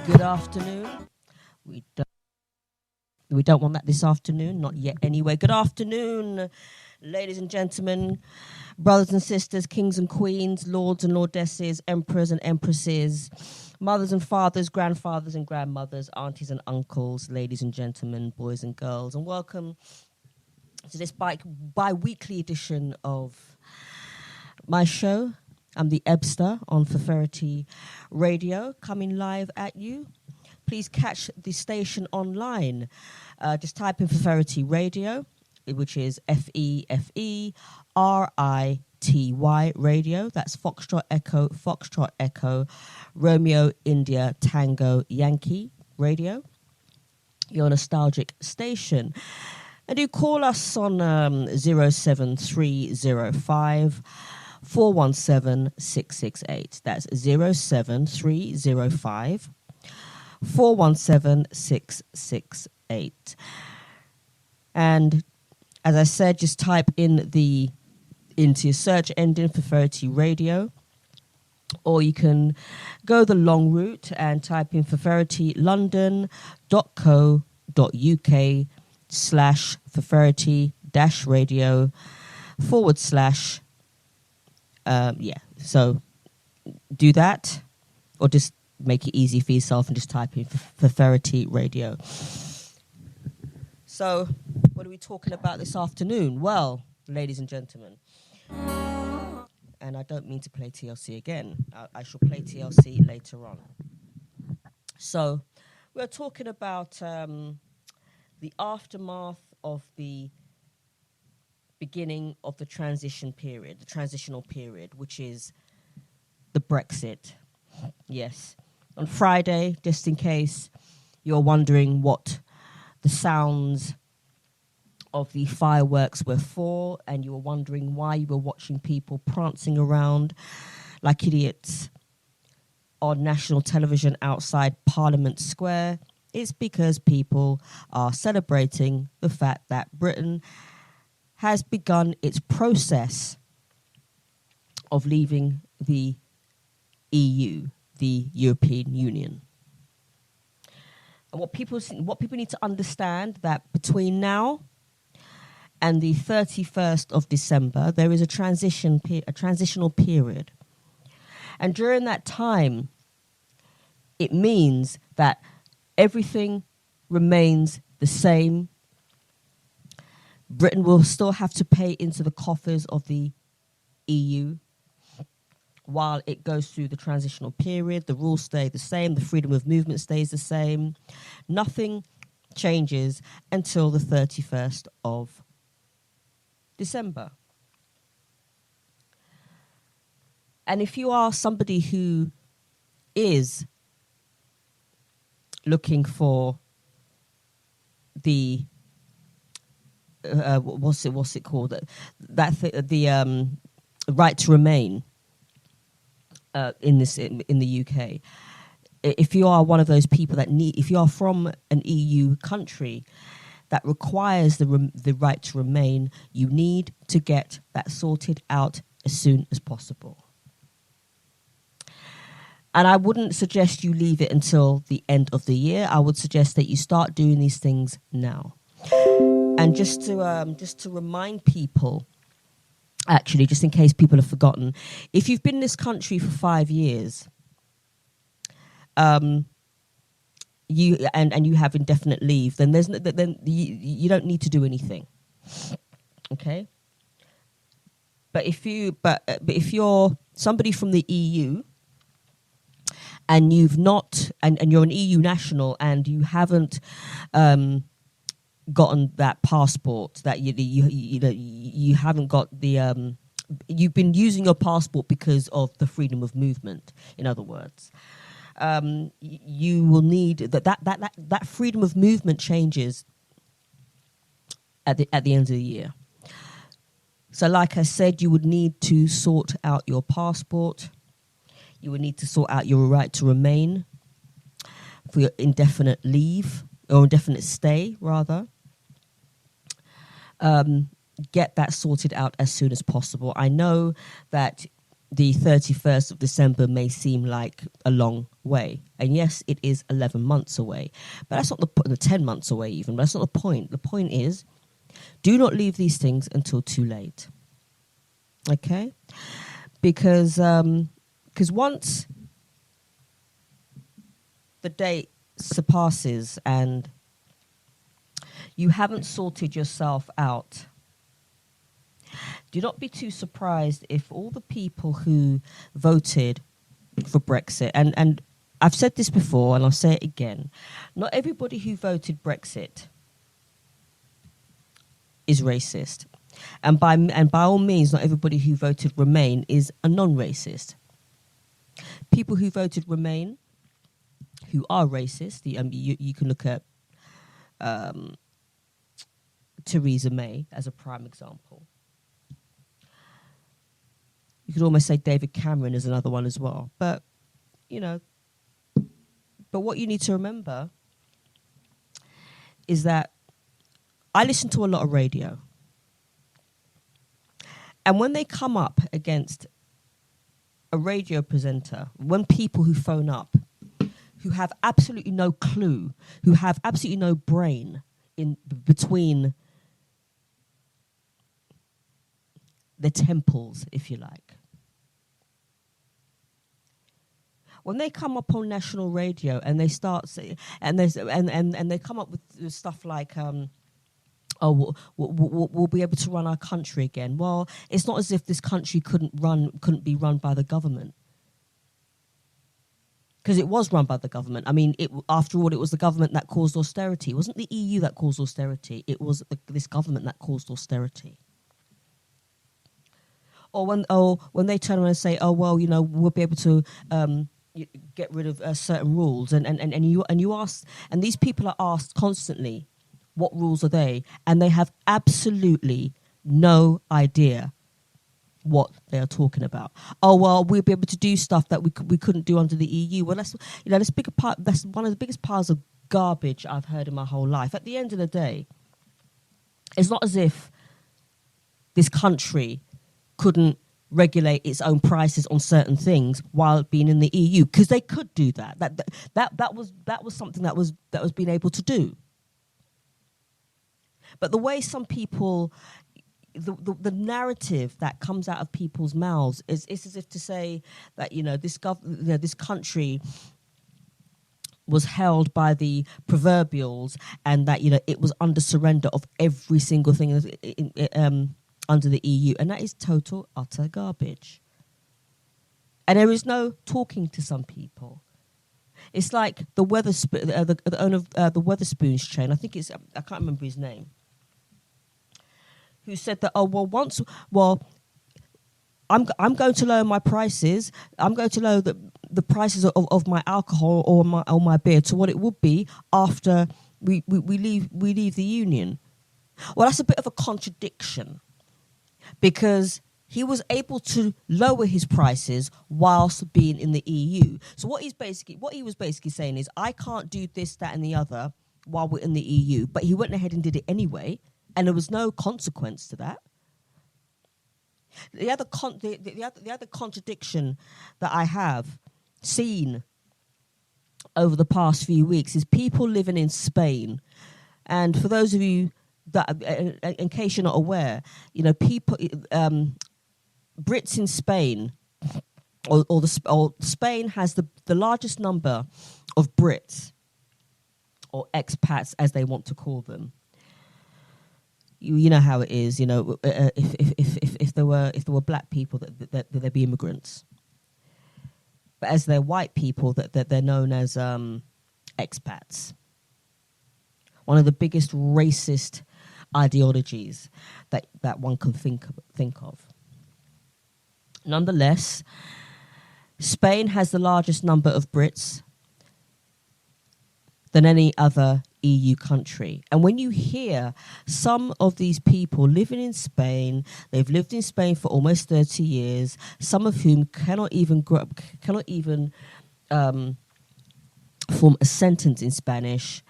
Good afternoon. We don't want that this afternoon, not yet anyway. Good afternoon, ladies and gentlemen, brothers and sisters, kings and queens, lords and lordesses, emperors and empresses, mothers and fathers, grandfathers and grandmothers, aunties and uncles, ladies and gentlemen, boys and girls, and welcome to this bi-weekly edition of my show. I'm the Ebster on Feferity Radio, coming live at you. Please catch the station online. Just type in Feferity Radio, which is Feferity Radio. That's Foxtrot Echo, Romeo India Tango Yankee Radio. Your nostalgic station. And you call us on 07305 417 668. That's 07305 417 668. And as I said, just type into your search engine Feferity Radio, or you can go the long route and type in feferitylondon.co.uk/Feferity-radio / so do that, or just make it easy for yourself and just type in Feferity Radio. So what are we talking about this afternoon? Well, ladies and gentlemen, and I don't mean to play TLC again. I shall play TLC later on. So we're talking about the aftermath of the beginning of the transitional period, which is the BREXIT. Yes. On Friday, just in case you're wondering what the sounds of the fireworks were for, and you were wondering why you were watching people prancing around like idiots on national television outside Parliament Square, it's because people are celebrating the fact that Britain has begun its process of leaving the EU, the European Union. And what people need to understand, that between now and the 31st of December, there is a transitional period. And during that time, it means that everything remains the same. Britain will still have to pay into the coffers of the EU while it goes through the transitional period. The rules stay the same. The freedom of movement stays the same. Nothing changes until the 31st of December. And if you are somebody who is looking for the what's it called? The right to remain in the UK. If you are one of those people if you are from an EU country that requires the right to remain, you need to get that sorted out as soon as possible. And I wouldn't suggest you leave it until the end of the year. I would suggest that you start doing these things now. And just to remind people, actually, just in case people have forgotten, if you've been in this country for 5 years, you have indefinite leave, then you don't need to do anything. Okay. But if you're somebody from the EU and you've not, and you're an EU national and you haven't gotten that passport, that you haven't got the you've been using your passport because of the freedom of movement, in other words, you will need that freedom of movement changes at the end of the year. So like I said, you would need to sort out your passport. You would need to sort out your right to remain for your indefinite leave, or indefinite stay, rather. Get that sorted out as soon as possible. I know that the 31st of December may seem like a long way. And yes, it is 11 months away. But that's not the 10 months away even. But that's not the point. The point is, do not leave these things until too late. Okay? Because once the date surpasses and you haven't sorted yourself out, do not be too surprised if all the people who voted for Brexit, and I've said this before and I'll say it again, not everybody who voted Brexit is racist. And by all means, not everybody who voted Remain is a non-racist. People who voted Remain, who are racist, you can look at Theresa May as a prime example. You could almost say David Cameron is another one as well. But, but what you need to remember is that I listen to a lot of radio. And when they come up against a radio presenter, when people who phone up, who have absolutely no clue, who have absolutely no brain in between the temples, if you like. When they come up on national radio and they start saying, and they come up with stuff like, we'll be able to run our country again. Well, it's not as if this country couldn't be run by the government. Because it was run by the government. I mean, after all, it was the government that caused austerity. It wasn't the EU that caused austerity. It was this government that caused austerity. Or when they turn around and say, we'll be able to get rid of certain rules, and you ask, and these people are asked constantly, what rules are they? And they have absolutely no idea what they are talking about. Oh, well, we'll be able to do stuff that we couldn't do under the EU. Well, that's one of the biggest piles of garbage I've heard in my whole life. At the end of the day, it's not as if this country couldn't regulate its own prices on certain things while being in the EU, because they could do that. That was something that was being able to do. But the way some people, the narrative that comes out of people's mouths is as if to say that this country was held by the proverbials, and that it was under surrender of every single thing under the EU, and that is total utter garbage. And there is no talking to some people. It's like the owner of the Weatherspoons chain. I think I can't remember his name. Who said that? I'm going to lower my prices. I'm going to lower the prices of my alcohol or my beer to what it would be after we leave the union. Well, that's a bit of a contradiction, because he was able to lower his prices whilst being in the EU. So what he was basically saying is, I can't do this, that, and the other while we're in the EU. But he went ahead and did it anyway, and there was no consequence to that. The other contradiction that I have seen over the past few weeks is people living in Spain. And for those of you that, in case you're not aware, people, Brits in Spain, or Spain has the largest number of Brits, or expats as they want to call them. You know how it is. If there were black people, that there'd be immigrants. But as they're white people, that they're known as expats. One of the biggest racist ideologies that one can think of. Nonetheless, Spain has the largest number of Brits than any other EU country. And when you hear some of these people living in Spain, they've lived in Spain for almost 30 years, some of whom cannot even form a sentence in Spanish,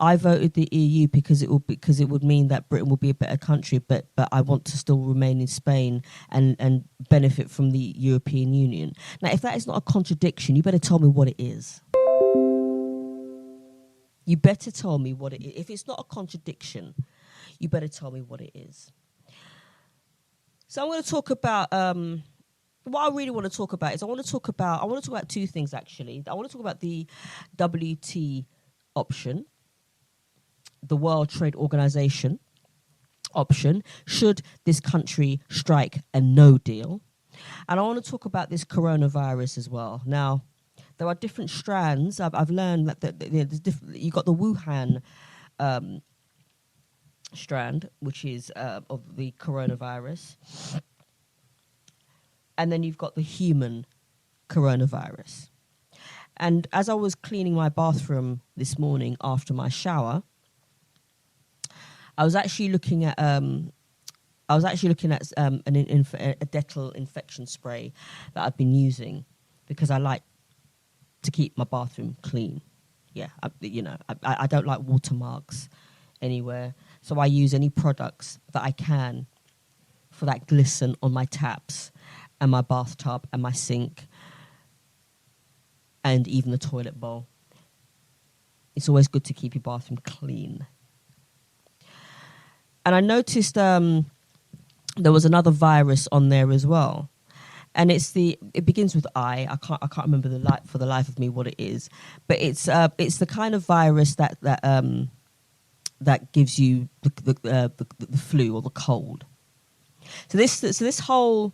I voted the EU because it would mean that Britain will be a better country, but I want to still remain in Spain and benefit from the European Union. Now, if that is not a contradiction, you better tell me what it is. You better tell me what it is. If it's not a contradiction, you better tell me what it is. So I'm going to talk about what I really want to talk about is I want to talk about two things actually. I want to talk about the WT option, the World Trade Organization option, should this country strike a no deal. And I want to talk about this coronavirus as well. Now, there are different strands. I've learned that there's you got the Wuhan strand, which is of the coronavirus. And then you've got the human coronavirus. And as I was cleaning my bathroom this morning after my shower, I was actually looking at a Dettol infection spray that I've been using because I like to keep my bathroom clean. Yeah, I don't like watermarks anywhere, so I use any products that I can for that glisten on my taps and my bathtub and my sink and even the toilet bowl. It's always good to keep your bathroom clean. And I noticed there was another virus on there as well, and it begins with I. I can't remember for the life of me what it is, but it's the kind of virus that gives you the flu or the cold. So this whole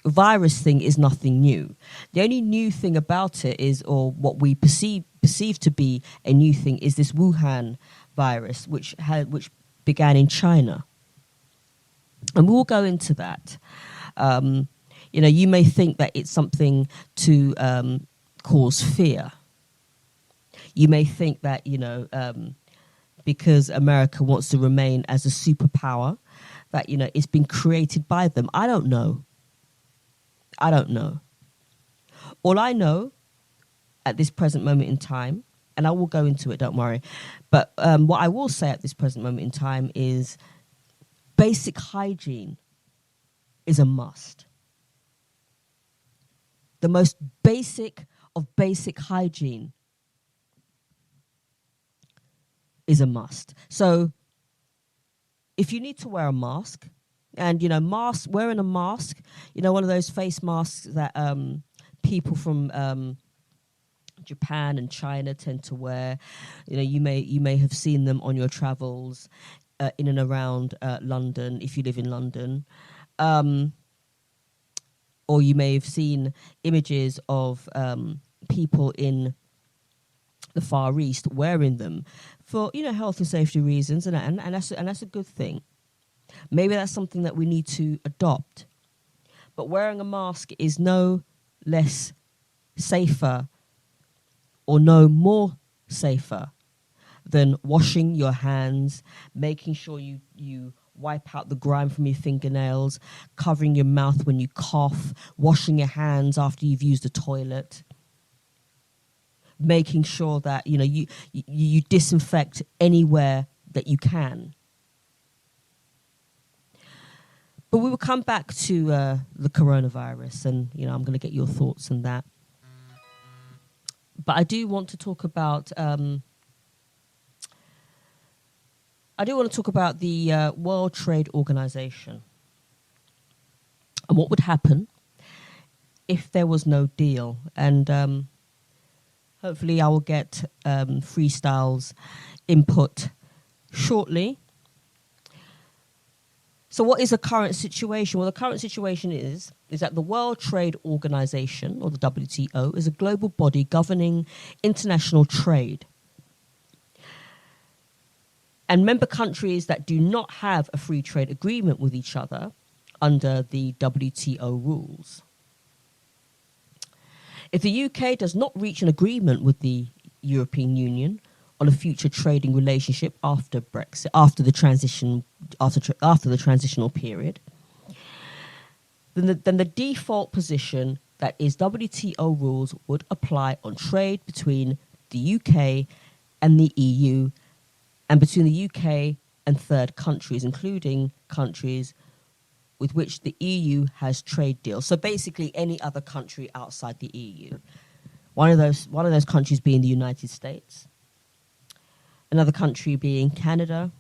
virus thing is nothing new. The only new thing about it is, or what we perceive to be a new thing, is this Wuhan virus, which began in China. And we'll go into that. You may think that it's something to cause fear. You may think that, because America wants to remain as a superpower, that, it's been created by them. I don't know. All I know at this present moment in time, and I will go into it, don't worry, but what I will say at this present moment in time is basic hygiene is a must. The most basic of basic hygiene is a must. So if you need to wear a mask, and, wearing a mask, one of those face masks that people from Japan and China tend to wear, you may have seen them on your travels in and around London, if you live in London. Or you may have seen images of people in the Far East wearing them for, health and safety reasons, and that's a good thing. Maybe that's something that we need to adopt. But wearing a mask is no less safer or no more safer than washing your hands, making sure you wipe out the grime from your fingernails, covering your mouth when you cough, washing your hands after you've used the toilet, making sure that you disinfect anywhere that you can. But we will come back to the coronavirus, and I'm going to get your thoughts on that. But I do want to talk about the World Trade Organization and what would happen if there was no deal. And hopefully I will get Freestyle's input shortly. So what is the current situation? Well, the current situation is that the World Trade Organization, or the WTO, is a global body governing international trade. And member countries that do not have a free trade agreement with each other under the WTO rules. If the UK does not reach an agreement with the European Union on a future trading relationship after BREXIT, after the transitional period, then the default position, that is WTO rules, would apply on trade between the UK and the EU, and between the UK and third countries, including countries with which the EU has trade deals. So basically any other country outside the EU. One of those countries being the United States, another country being Canada,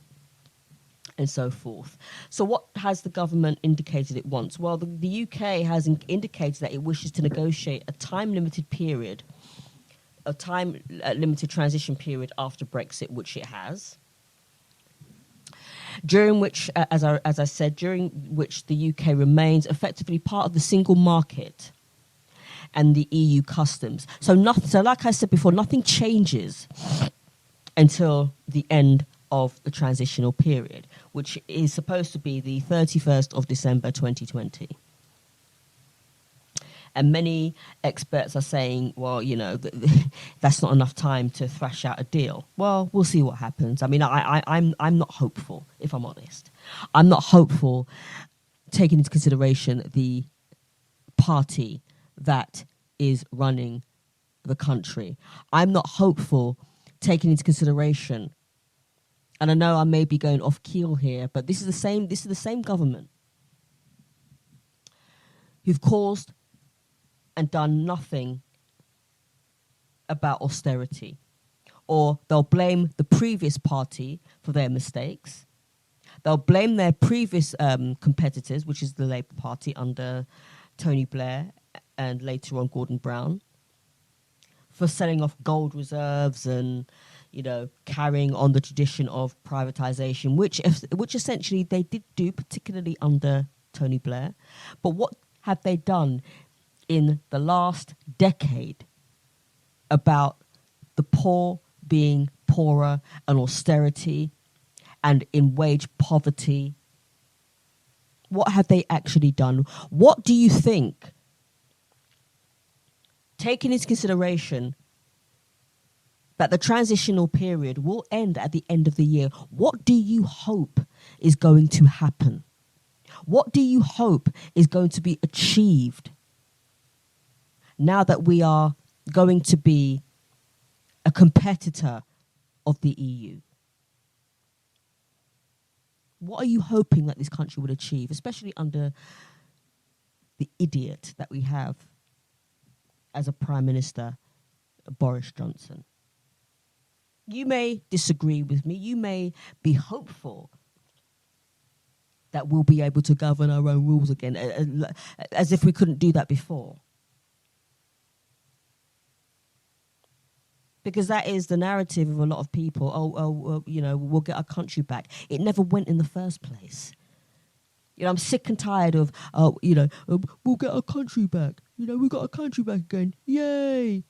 and so forth. So what has the government indicated it wants? Well, the UK has indicated that it wishes to negotiate a time-limited period, a time-limited transition period after Brexit, which it has, during which, as I said, during which the UK remains effectively part of the single market and the EU customs. So like I said before, nothing changes until the end of the transitional period, which is supposed to be the 31st of December 2020. And many experts are saying, well, that's not enough time to thrash out a deal. Well, we'll see what happens. I mean, I'm not hopeful, if I'm honest. I'm not hopeful, taking into consideration the party that is running the country. I'm not hopeful, taking into consideration, and I know I may be going off keel here, but this is the same government who've caused and done nothing about austerity. Or they'll blame the previous party for their mistakes. They'll blame their previous competitors, which is the Labour Party under Tony Blair and later on Gordon Brown, for selling off gold reserves and, carrying on the tradition of privatisation, which essentially they did do, particularly under Tony Blair. But what have they done in the last decade about the poor being poorer and austerity and in wage poverty? What have they actually done? What do you think, taking into consideration that the transitional period will end at the end of the year, what do you hope is going to happen? What do you hope is going to be achieved now that we are going to be a competitor of the EU? What are you hoping that this country would achieve, especially under the idiot that we have as a Prime Minister, Boris Johnson? You may disagree with me. You may be hopeful that we'll be able to govern our own rules again, as if we couldn't do that before. Because that is the narrative of a lot of people. We'll get our country back. It never went in the first place. I'm sick and tired of, we'll get our country back. We got our country back again. Yay!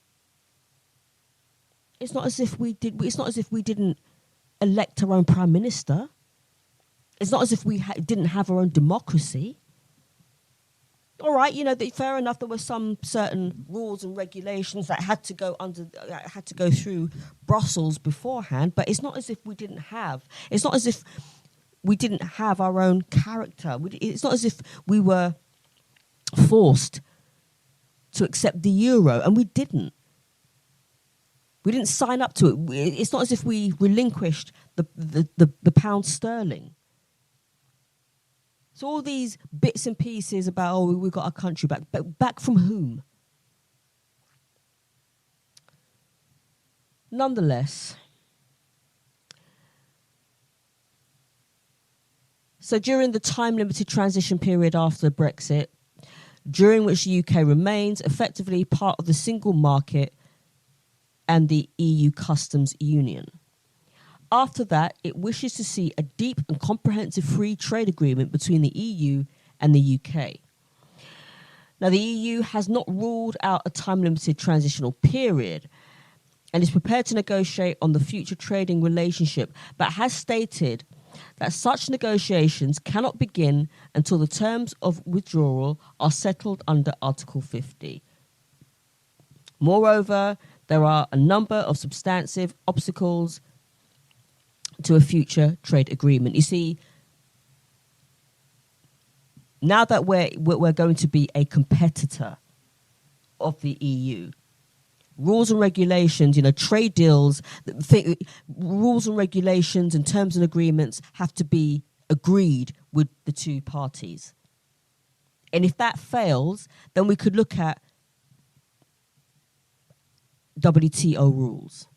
It's not as if we did. It's not as if we didn't elect our own prime minister. It's not as if we didn't have our own democracy. All right, fair enough. There were some certain rules and regulations that had to go through Brussels beforehand. But it's not as if we didn't have. It's not as if we didn't have our own character. It's not as if we were forced to accept the euro, and we didn't. We didn't sign up to it. It's not as if we relinquished the pound sterling. So all these bits and pieces about, we got our country back. But back from whom? Nonetheless, so during the time-limited transition period after Brexit, during which the UK remains effectively part of the single market and the EU customs union. After that, it wishes to see a deep and comprehensive free trade agreement between the EU and the UK. Now, the EU has not ruled out a time-limited transitional period and is prepared to negotiate on the future trading relationship, but has stated that such negotiations cannot begin until the terms of withdrawal are settled under Article 50. Moreover, there are a number of substantive obstacles to a future trade agreement. You see, now that we're going to be a competitor of the EU, Rules and regulations, trade deals, rules and regulations and terms and agreements have to be agreed with the two parties. And if that fails, then we could look at WTO rules,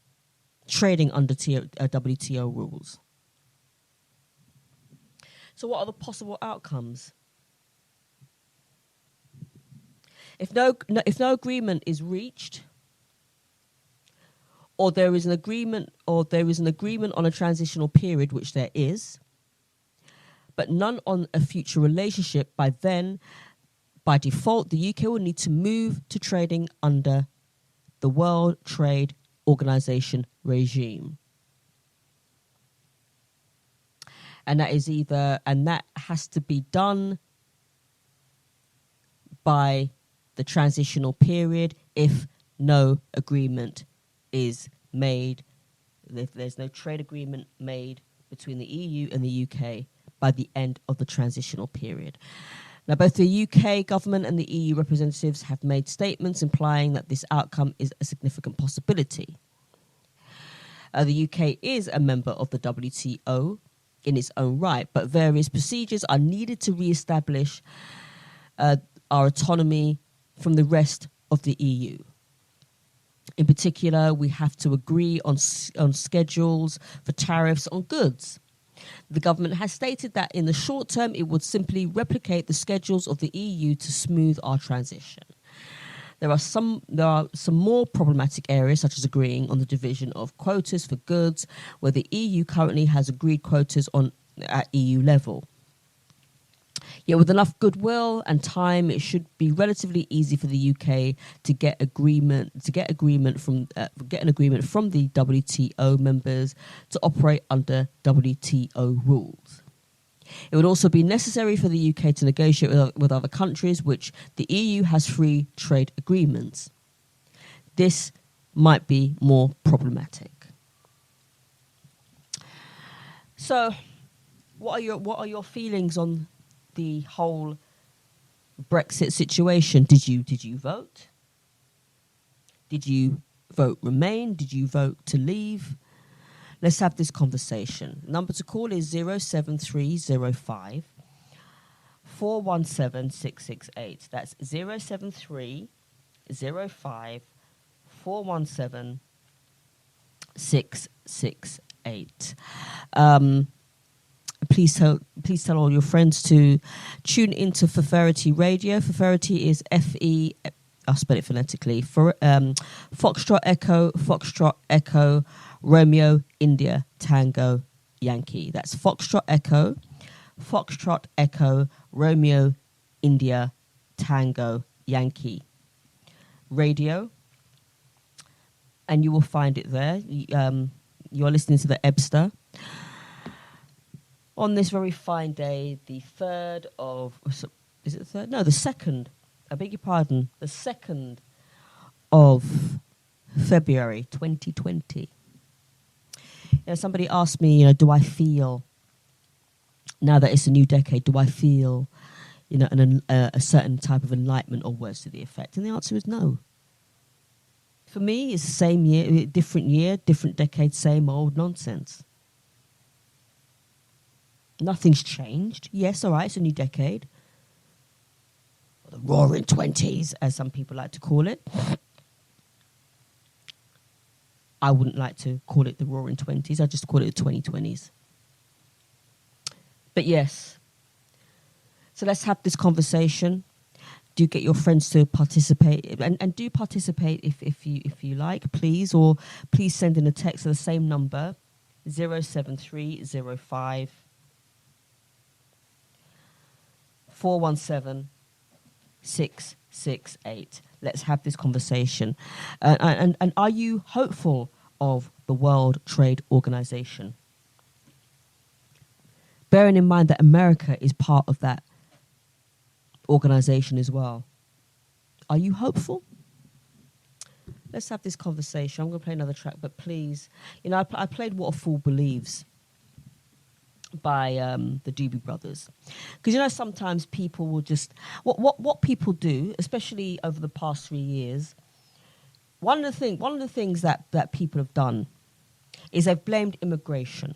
trading under WTO rules. So what are the possible outcomes? If no agreement is reached, or there is an agreement on a transitional period, which there is, but none on a future relationship, by default, the UK will need to move to trading under the World Trade Organization regime. And that has to be done by the transitional period if no agreement is made, if there's no trade agreement made between the EU and the UK by the end of the transitional period. Now, both the UK government and the EU representatives have made statements implying that this outcome is a significant possibility. The UK is a member of the WTO in its own right, but various procedures are needed to re-establish our autonomy from the rest of the EU. In particular, we have to agree on schedules for tariffs on goods. The government has stated that in the short term, it would simply replicate the schedules of the EU to smooth our transition. There are some more problematic areas, such as agreeing on the division of quotas for goods, where the EU currently has agreed quotas at EU level. Yet with enough goodwill and time, it should be relatively easy for the UK to get an agreement from the WTO members to operate under WTO rules. It would also be necessary for the UK to negotiate with other countries, which the EU has free trade agreements. This might be more problematic. So, what are your feelings on the whole Brexit situation? Did you vote? Did you vote Remain? Did you vote to leave? Let's have this conversation. Number to call is 07305 417 668. That's 07305 417 668. Please tell all your friends to tune into Feferity Radio. Feferity is F-E, I'll spell it phonetically, Foxtrot Echo, Romeo, India, Tango, Yankee. That's Foxtrot Echo, Romeo, India, Tango, Yankee. Radio. And you will find it there. You're listening to the Ebster. On this very fine day, the 3rd of... Is it the 3rd? No, the 2nd. I beg your pardon. The 2nd of February 2020. Somebody asked me, do I feel, now that it's a new decade, do I feel, a certain type of enlightenment or words to the effect? And the answer is no. For me, it's the same year, different decade, same old nonsense. Nothing's changed. Yes, all right, it's a new decade. Or the roaring 20s, as some people like to call it. I wouldn't like to call it the roaring 20s. I just call it the 2020s. But yes. So let's have this conversation. Do get your friends to participate. And do participate if you like, please. Or please send in a text to the same number, 07305 417 668. Let's have this conversation. And are you hopeful of the World Trade Organization? Bearing in mind that America is part of that organization as well. Are you hopeful? Let's have this conversation. I'm going to play another track, but please, I played What a Fool Believes by the Doobie Brothers, because sometimes people will just what people do, especially over the past 3 years, one of the things that people have done is they've blamed immigration.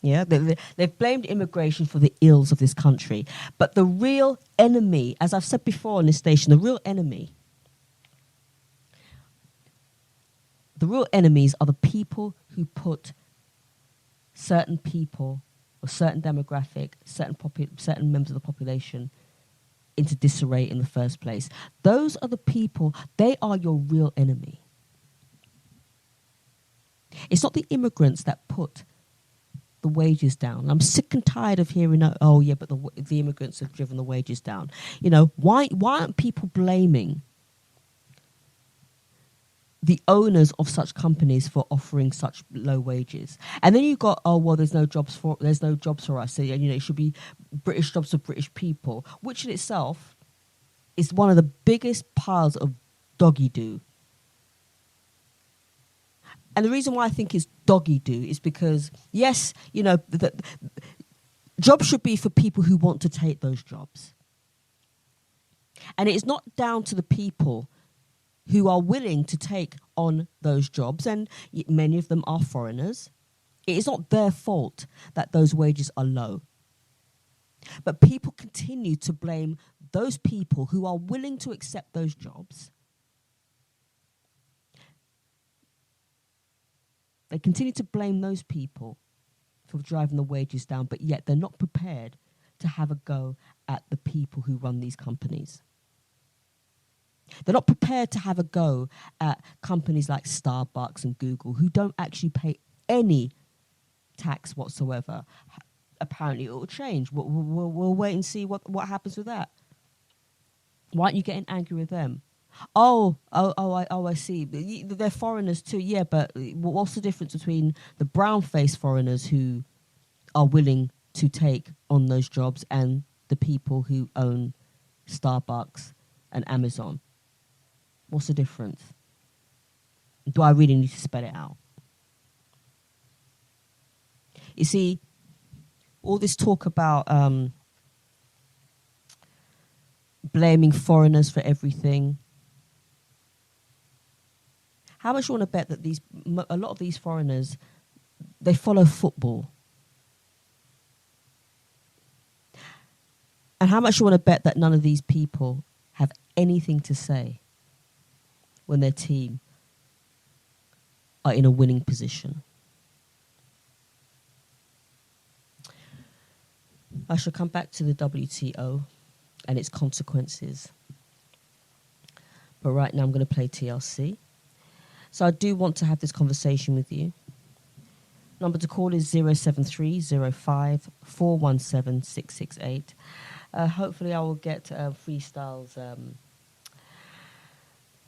Yeah, they've blamed immigration for the ills of this country. But the real enemy, as I've said before on this station, the real enemies are the people who put certain people or certain demographic, certain members of the population into disarray in the first place. Those are the people, they are your real enemy. It's not the immigrants that put the wages down. I'm sick and tired of hearing, oh yeah, but the immigrants have driven the wages down. You know, why aren't people blaming the owners of such companies for offering such low wages? And then you got, oh well, there's no jobs for us. So you know, it should be British jobs for British people, which in itself is one of the biggest piles of doggy doo. And the reason why I think it's doggy doo is because, yes, you know, the jobs should be for people who want to take those jobs. And it is not down to the people who are willing to take on those jobs, and many of them are foreigners. It is not their fault that those wages are low. But people continue to blame those people who are willing to accept those jobs. They continue to blame those people for driving the wages down, but yet they're not prepared to have a go at the people who run these companies. They're not prepared to have a go at companies like Starbucks and Google, who don't actually pay any tax whatsoever. Apparently it will change. We'll wait and see what happens with that. Why aren't you getting angry with them? I see. They're foreigners too. Yeah, but what's the difference between the brown-faced foreigners who are willing to take on those jobs and the people who own Starbucks and Amazon? What's the difference? Do I really need to spell it out? You see, all this talk about blaming foreigners for everything. How much you want to bet that a lot of these foreigners, they follow football? And how much you want to bet that none of these people have anything to say when their team are in a winning position? I shall come back to the WTO and its consequences. But right now I'm going to play TLC. So I do want to have this conversation with you. Number to call is 073 05 417 668. Hopefully I will get Freestyle's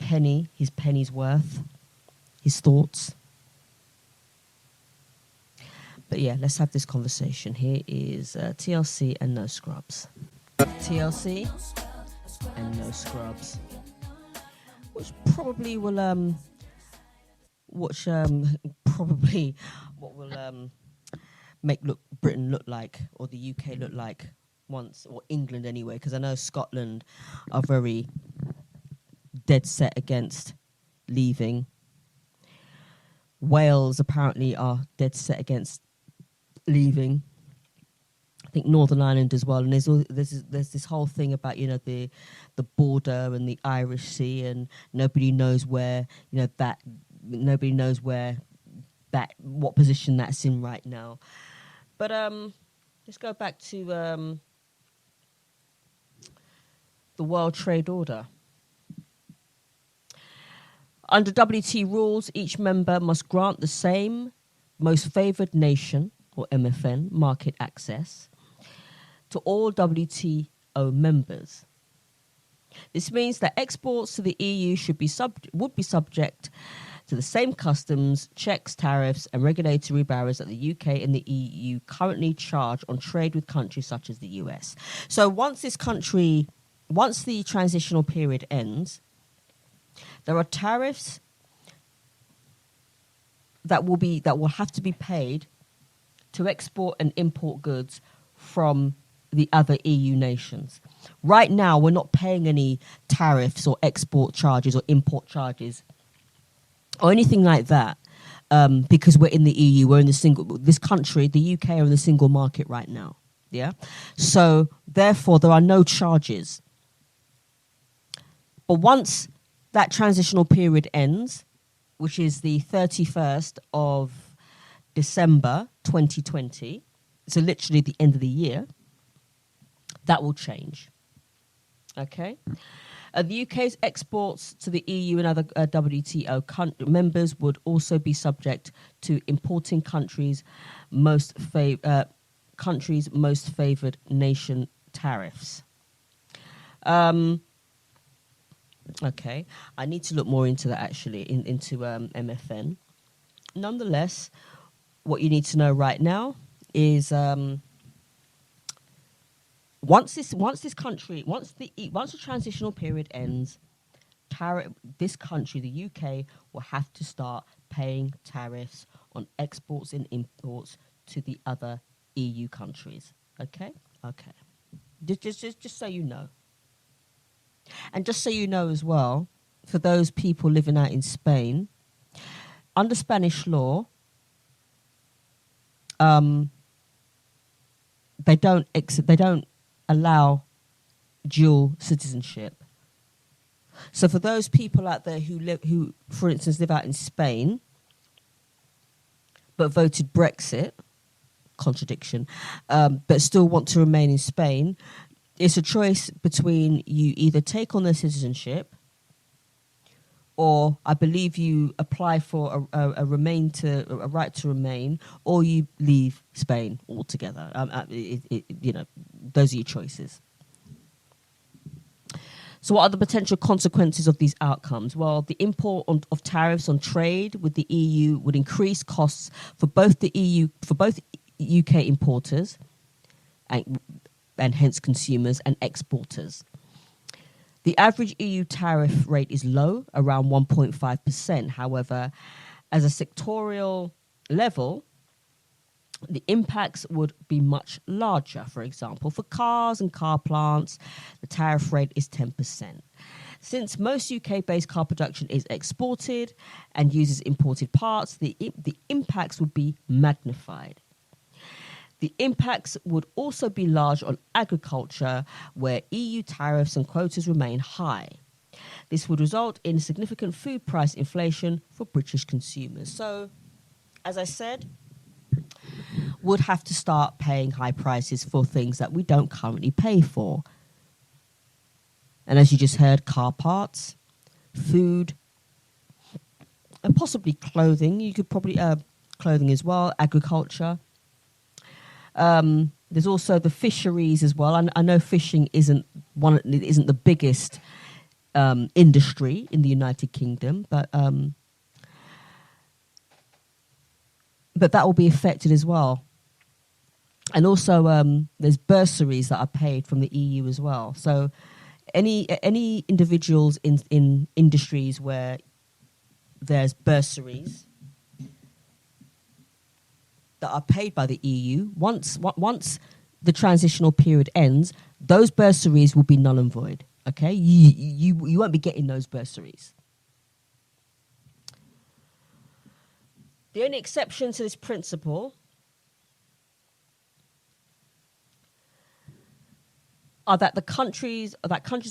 his penny's worth, his thoughts. But yeah, let's have this conversation. Here is TLC and No Scrubs. TLC and No Scrubs. Which probably will make Britain look like, or the UK look like once, or England anyway, because I know Scotland are very dead set against leaving. Wales apparently are dead set against leaving. I think Northern Ireland as well, and there's this whole thing about, you know, the border and the Irish Sea, and nobody knows where, you know, what position that's in right now. But let's go back to the World Trade Order. Under WTO rules, each member must grant the same most favoured nation, or MFN, market access to all WTO members. This means that exports to the EU would be subject to the same customs, checks, tariffs and regulatory barriers that the UK and the EU currently charge on trade with countries such as the US. So once the transitional period ends, there are tariffs that will have to be paid to export and import goods from the other EU nations. Right now, we're not paying any tariffs or export charges or import charges or anything like that, because we're in the EU, this country, the UK, are in the single market right now. Yeah. So therefore, there are no charges. But once that transitional period ends, which is the 31st of December 2020, so literally the end of the year, that will change. Okay. The UK's exports to the EU and other WTO members would also be subject to importing countries' most favoured nation tariffs. Okay, I need to look more into that actually, into MFN. Nonetheless, what you need to know right now is once the transitional period ends, this country, the UK, will have to start paying tariffs on exports and imports to the other EU countries. Okay. Just so you know. And just so you know as well, for those people living out in Spain, under Spanish law, they don't allow dual citizenship. So for those people out there who, for instance, live out in Spain, but voted Brexit, contradiction, but still want to remain in Spain, it's a choice between you either take on their citizenship, or I believe you apply for a right to remain, or you leave Spain altogether. Those are your choices. So what are the potential consequences of these outcomes? Well, the import of tariffs on trade with the EU would increase costs for both UK importers and hence consumers and exporters. The average EU tariff rate is low, around 1.5%. However, as a sectorial level, the impacts would be much larger. For example, for cars and car plants, the tariff rate is 10%. Since most UK-based car production is exported and uses imported parts, the impacts would be magnified. The impacts would also be large on agriculture, where EU tariffs and quotas remain high. This would result in significant food price inflation for British consumers. So, as I said, would have to start paying high prices for things that we don't currently pay for. And as you just heard, car parts, food, and possibly clothing. You could probably clothing as well, agriculture. There's also the fisheries as well. I know fishing isn't the biggest industry in the United Kingdom, but that will be affected as well. And also, there's bursaries that are paid from the EU as well. So, any individuals in industries where there's bursaries that are paid by the EU, once the transitional period ends, those bursaries will be null and void. Okay, you won't be getting those bursaries. The only exception to this principle are that countries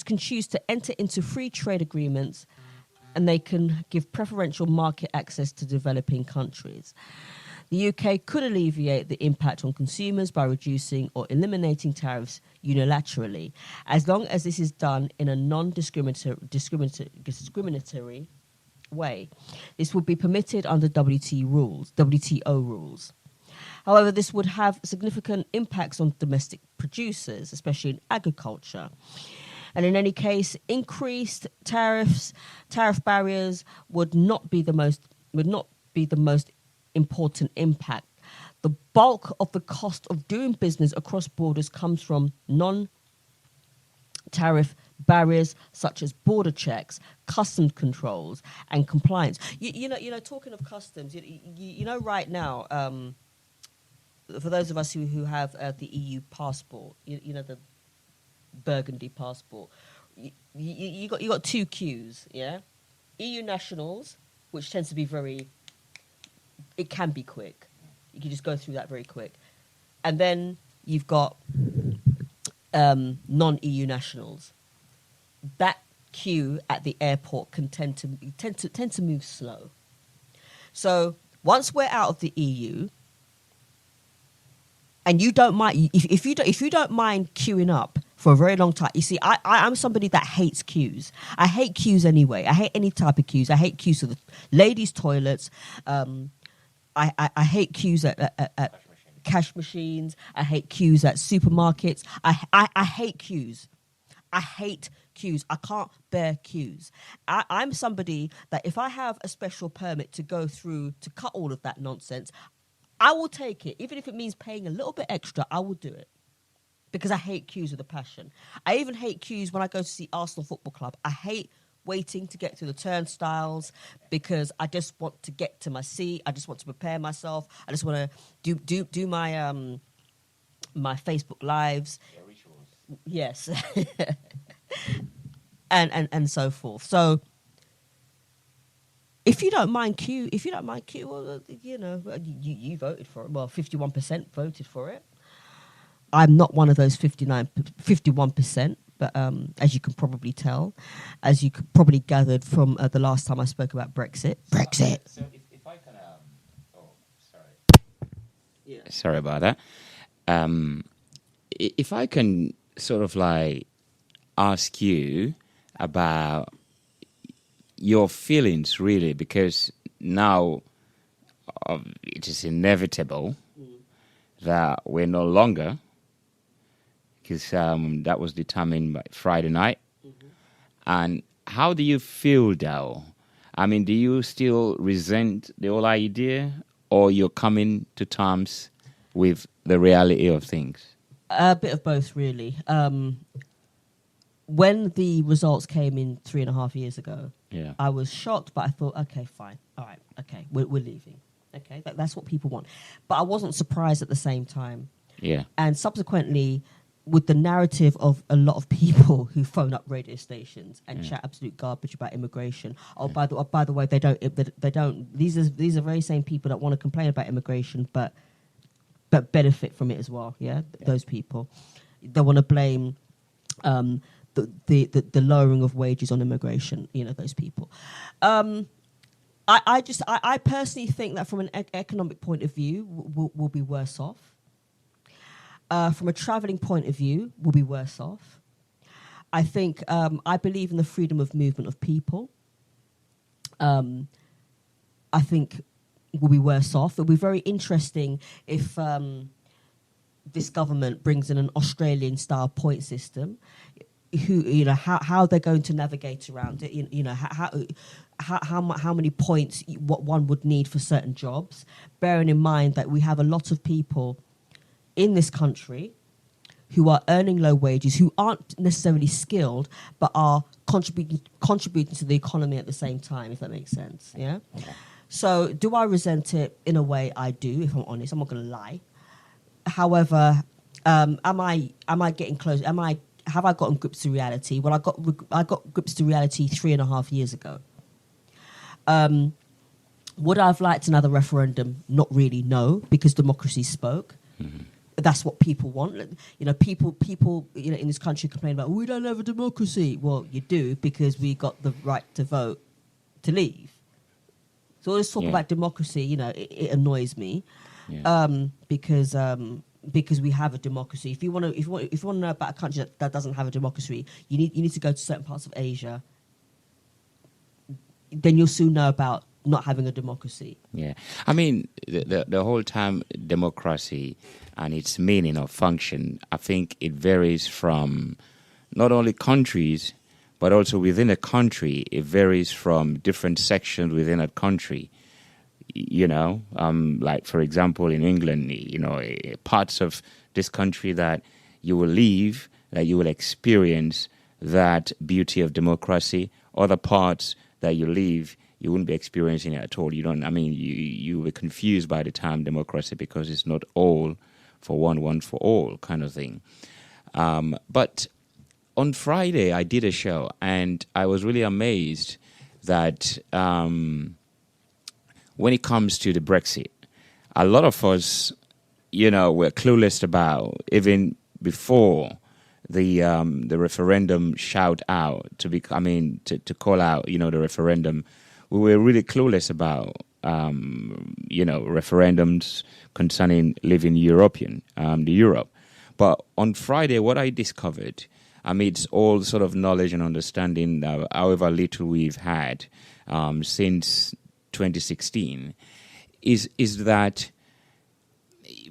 can choose to enter into free trade agreements, and they can give preferential market access to developing countries. The UK could alleviate the impact on consumers by reducing or eliminating tariffs unilaterally, as long as this is done in a non-discriminatory way. This would be permitted under WTO rules. However, this would have significant impacts on domestic producers, especially in agriculture. And in any case, increased tariff barriers would not be the most important impact. The bulk of the cost of doing business across borders comes from non-tariff barriers such as border checks, customs controls, and compliance. You know, talking of customs, you know, right now, for those of us who have the EU passport, you know, the Burgundy passport, you got two queues, yeah, EU nationals which tends to be it can be quick. You can just go through that very quick. And then you've got non-EU nationals. That queue at the airport can tend to move slow. So once we're out of the EU, and you don't mind, if you don't mind queuing up for a very long time, you see, I'm somebody that hates queues. I hate queues anyway. I hate any type of queues. I hate queues for the ladies' toilets. I hate queues at cash machines. I hate queues at supermarkets. I hate queues. I hate queues. I can't bear queues. I'm somebody that if I have a special permit to go through to cut all of that nonsense, I will take it. Even if it means paying a little bit extra, I will do it. Because I hate queues with a passion. I even hate queues when I go to see Arsenal Football Club. I hate waiting to get through the turnstiles because I just want to get to my seat. I just want to prepare myself. I just want to do my my Facebook lives. Yeah, rituals. Yes. and so forth. So if you don't mind queue, well, you know, you voted for it. Well, 51% voted for it. I'm not one of those 51%. But as you can probably tell, as you could probably gathered from the last time I spoke about Brexit. So if I can, Yeah. Sorry about that. If I can sort of like ask you about your feelings, really, because now it is inevitable that we're no longer. Because that was determined by Friday night. Mm-hmm. And how do you feel, though? I mean, do you still resent the whole idea, or you're coming to terms with the reality of things? A bit of both, really. When the results came in 3.5 years ago, I was shocked, but I thought, okay, fine. All right, okay, we're leaving. Okay, that's what people want. But I wasn't surprised at the same time. Yeah. And subsequently, with the narrative of a lot of people who phone up radio stations and chat absolute garbage about immigration. Oh, by the way, they don't. These are very same people that want to complain about immigration, but benefit from it as well. Yeah, those people. They want to blame the lowering of wages on immigration. You know, those people. I personally think that from an economic point of view, we'll be worse off. From a travelling point of view, we'll be worse off. I think I believe in the freedom of movement of people. I think we'll be worse off. It'll be very interesting if this government brings in an Australian-style point system. How they're going to navigate around it. How many points what one would need for certain jobs. Bearing in mind that we have a lot of people in this country who are earning low wages, who aren't necessarily skilled, but are contributing to the economy at the same time, if that makes sense. Yeah. So do I resent it? In a way, I do, if I'm honest. I'm not going to lie. However, am I getting close? Have I gotten grips to reality? Well, I got grips to reality 3.5 years ago. Would I have liked another referendum? Not really, no, because democracy spoke. Mm-hmm. That's what people want. You know, people, in this country complain about, we don't have a democracy. Well, you do, because we got the right to vote to leave. So all this talk about democracy, it annoys me, because we have a democracy. If you want to know about a country that doesn't have a democracy, you need to go to certain parts of Asia. Then you'll soon know about not having a democracy. Yeah, I mean, the whole time democracy and its meaning or function, I think it varies from not only countries, but also within a country. It varies from different sections within a country. Like, for example, in England, parts of this country that you will leave, that you will experience that beauty of democracy. Other parts that you leave, you wouldn't be experiencing it at all. You will be confused by the term democracy because it's not all for one for all kind of thing. But on Friday, I did a show, and I was really amazed that when it comes to the Brexit, a lot of us, were clueless about, even before the referendum shout out to call out, the referendum. We were really clueless about, referendums concerning leaving the Europe. But on Friday, what I discovered, amidst all sort of knowledge and understanding, however little we've had since 2016, is that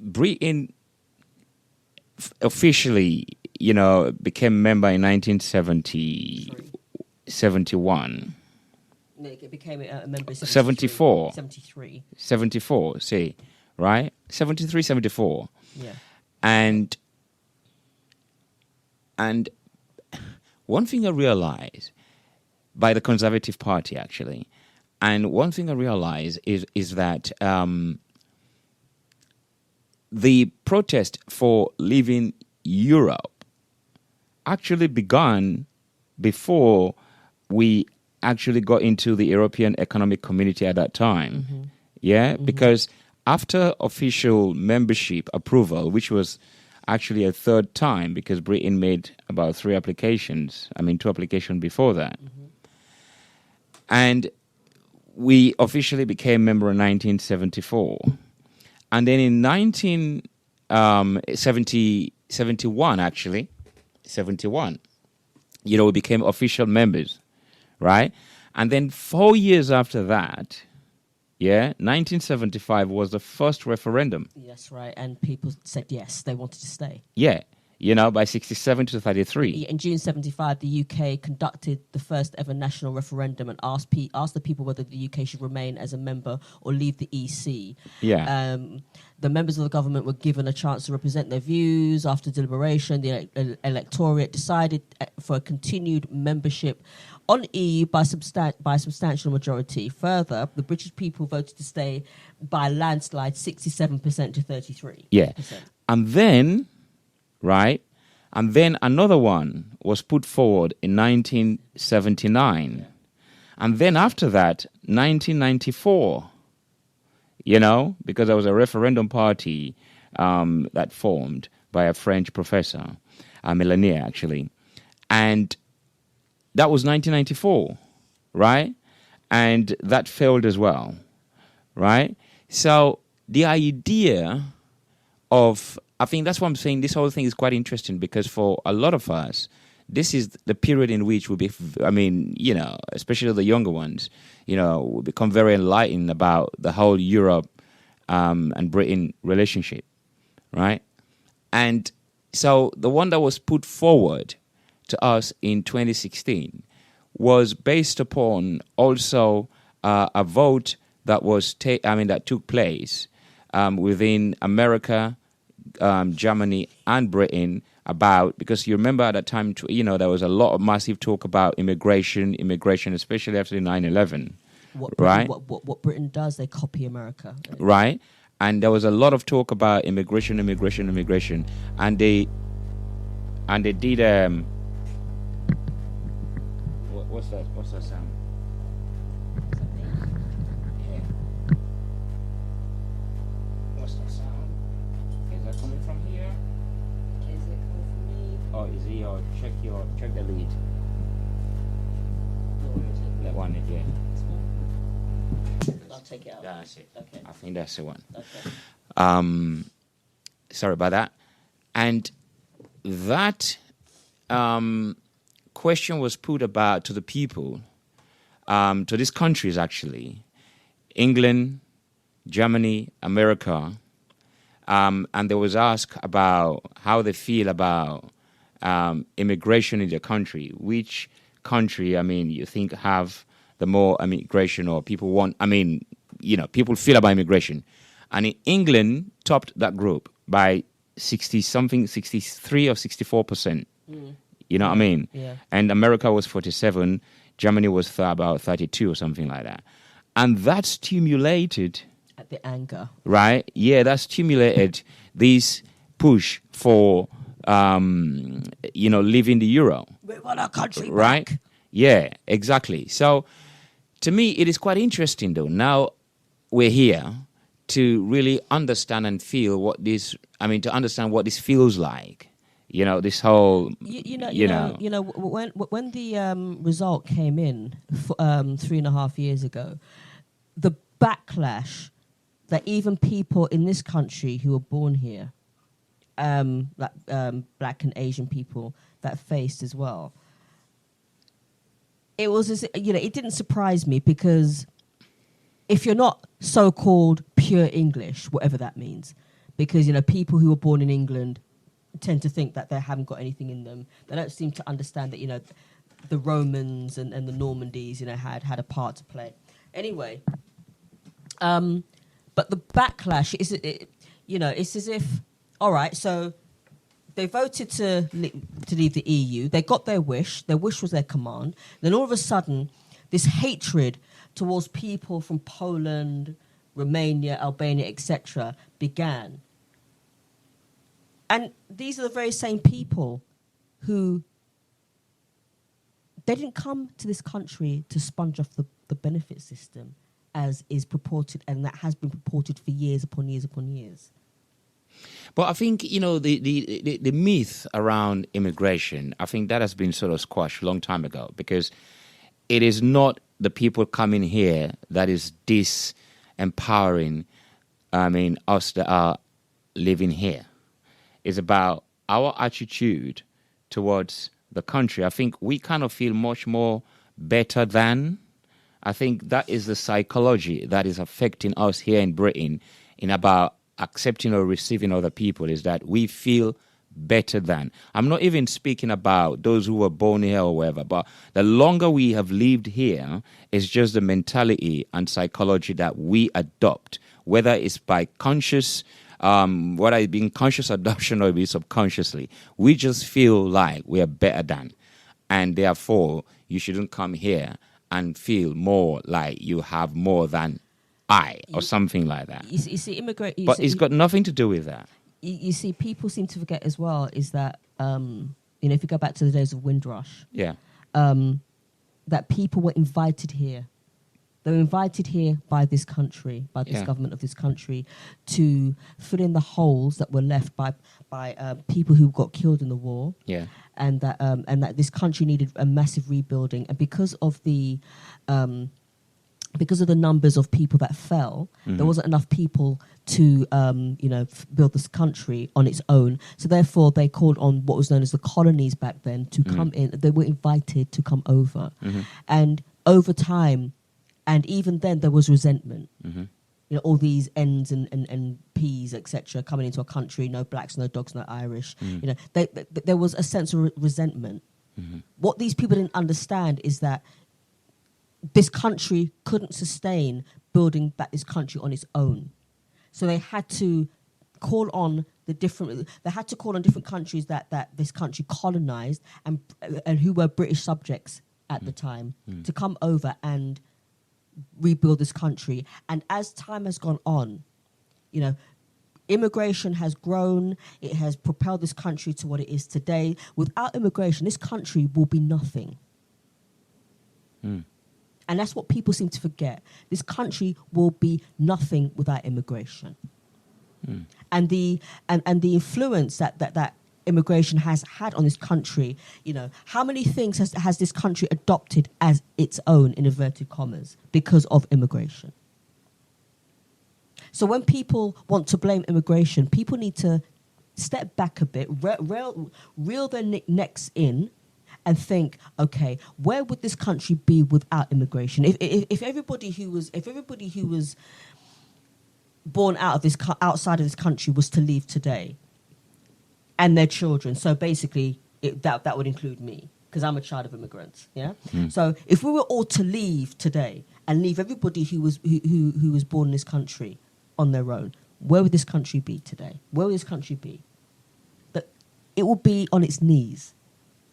Britain officially, became member in 1971. It became a member in 74. 73. 74, see, right? 73, 74. Yeah. And one thing I realized by the Conservative Party, actually, and one thing I realized is that the protest for leaving Europe actually began before we actually got into the European Economic Community at that time. Mm-hmm. Yeah, Mm-hmm. because after official membership approval, which was actually a third time because Britain made about 2 applications before that. Mm-hmm. And we officially became member in 1974. And then in 1971, actually, 71, we became official members, right? And then 4 years after that, 1975 was the first referendum. Yes, right. And people said yes, they wanted to stay. Yeah, by 67 to 33. In June 75, the UK conducted the first ever national referendum and asked the people whether the UK should remain as a member or leave the EC. Yeah. The members of the government were given a chance to represent their views. After deliberation, the electorate decided for a continued membership on EU by a substantial majority. Further, the British people voted to stay by a landslide, 67% to 33%. Yeah. And then, right, another one was put forward in 1979. And then after that, 1994, because there was a referendum party that formed by a French professor, Melanier, actually. And that was 1994, right? And that failed as well, right? So the idea of, I think that's what I'm saying, this whole thing is quite interesting because for a lot of us, this is the period in which we'll be, especially the younger ones, will become very enlightened about the whole Europe and Britain relationship, right? And so the one that was put forward to us in 2016 was based upon also a vote that was that took place within America, Germany, and Britain because you remember at that time, there was a lot of massive talk about immigration, especially after the 9/11. Right? What Britain does, they copy America. Right? And there was a lot of talk about immigration, and they did. What's that sound? Yeah. What's that sound? Is that coming from here? Is it coming from me? Or is it check the lead? That one, yeah. I'll take it out. That's it. Okay. I think that's the one. Okay. Sorry about that. And that question was put about to the people, to these countries actually, England, Germany, America, and they was asked about how they feel about immigration in their country. Which country, you think have the more immigration or people want, people feel about immigration. And in England topped that group by 63 or 64%. You know what I mean? Yeah. And America was 47, Germany was about 32 or something like that. And that stimulated... At the anger. Right? Yeah, that stimulated this push for, leaving the euro. We want our country right? back. Yeah, exactly. So, to me, it is quite interesting, though. Now, we're here to really understand and feel to understand what this feels like. This whole, when the result came in 3.5 years ago, the backlash that even people in this country who were born here, black and Asian people, that faced as well, it was it didn't surprise me, because if you're not so-called pure English, whatever that means, because people who were born in England tend to think that they haven't got anything in them. They don't seem to understand that the Romans and the Normandys had a part to play. Anyway, but the backlash is it's as if, all right, so they voted to leave the EU. They got their wish. Their wish was their command. Then all of a sudden, this hatred towards people from Poland, Romania, Albania, etc. began. And these are the very same people who, they didn't come to this country to sponge off the benefit system, as is purported, and that has been purported for years upon years upon years. But I think, the myth around immigration, I think that has been sort of squashed a long time ago, because it is not the people coming here that is disempowering, us that are living here. It's about our attitude towards the country. I think we kind of feel much more better than. I think that is the psychology that is affecting us here in Britain in about accepting or receiving other people, is that we feel better than. I'm not even speaking about those who were born here or whatever, but the longer we have lived here, it's just the mentality and psychology that we adopt, whether it's by conscious, whether it's being conscious adoption or be subconsciously. We just feel like we are better than, and therefore you shouldn't come here and feel more like you have more than or something like that. You see, immigrant. But it's got nothing to do with that. You see, people seem to forget as well is that if you go back to the days of Windrush, that people were invited here. They were invited here by this country, by this government of this country, to fill in the holes that were left by people who got killed in the war. Yeah. And that this country needed a massive rebuilding, and because of the numbers of people that fell, there wasn't enough people to build this country on its own. So therefore, they called on what was known as the colonies back then to come in. They were invited to come over, and over time, and even then, there was resentment. All these N's and P's, etc., coming into a country, no blacks, no dogs, no Irish. There was a sense of resentment. What these people didn't understand is that this country couldn't sustain building back this country on its own. So they had to call on different countries that this country colonized and who were British subjects at the time to come over and rebuild this country. And as time has gone on, immigration has grown. It has propelled this country to what it is today. Without immigration, this country will be nothing. And that's what people seem to forget. This country will be nothing without immigration. And the influence that immigration has had on this country, how many things has this country adopted as its own, in inverted commas, because of immigration? So when people want to blame immigration, people need to step back a bit, reel their necks in, and think, okay, where would this country be without immigration? If everybody who was born outside of this country was to leave today, and their children, so basically that would include me, because I'm a child of immigrants. Yeah. So if we were all to leave today and leave everybody who was born in this country on their own, where would this country be today? Where would this country be? That it would be on its knees.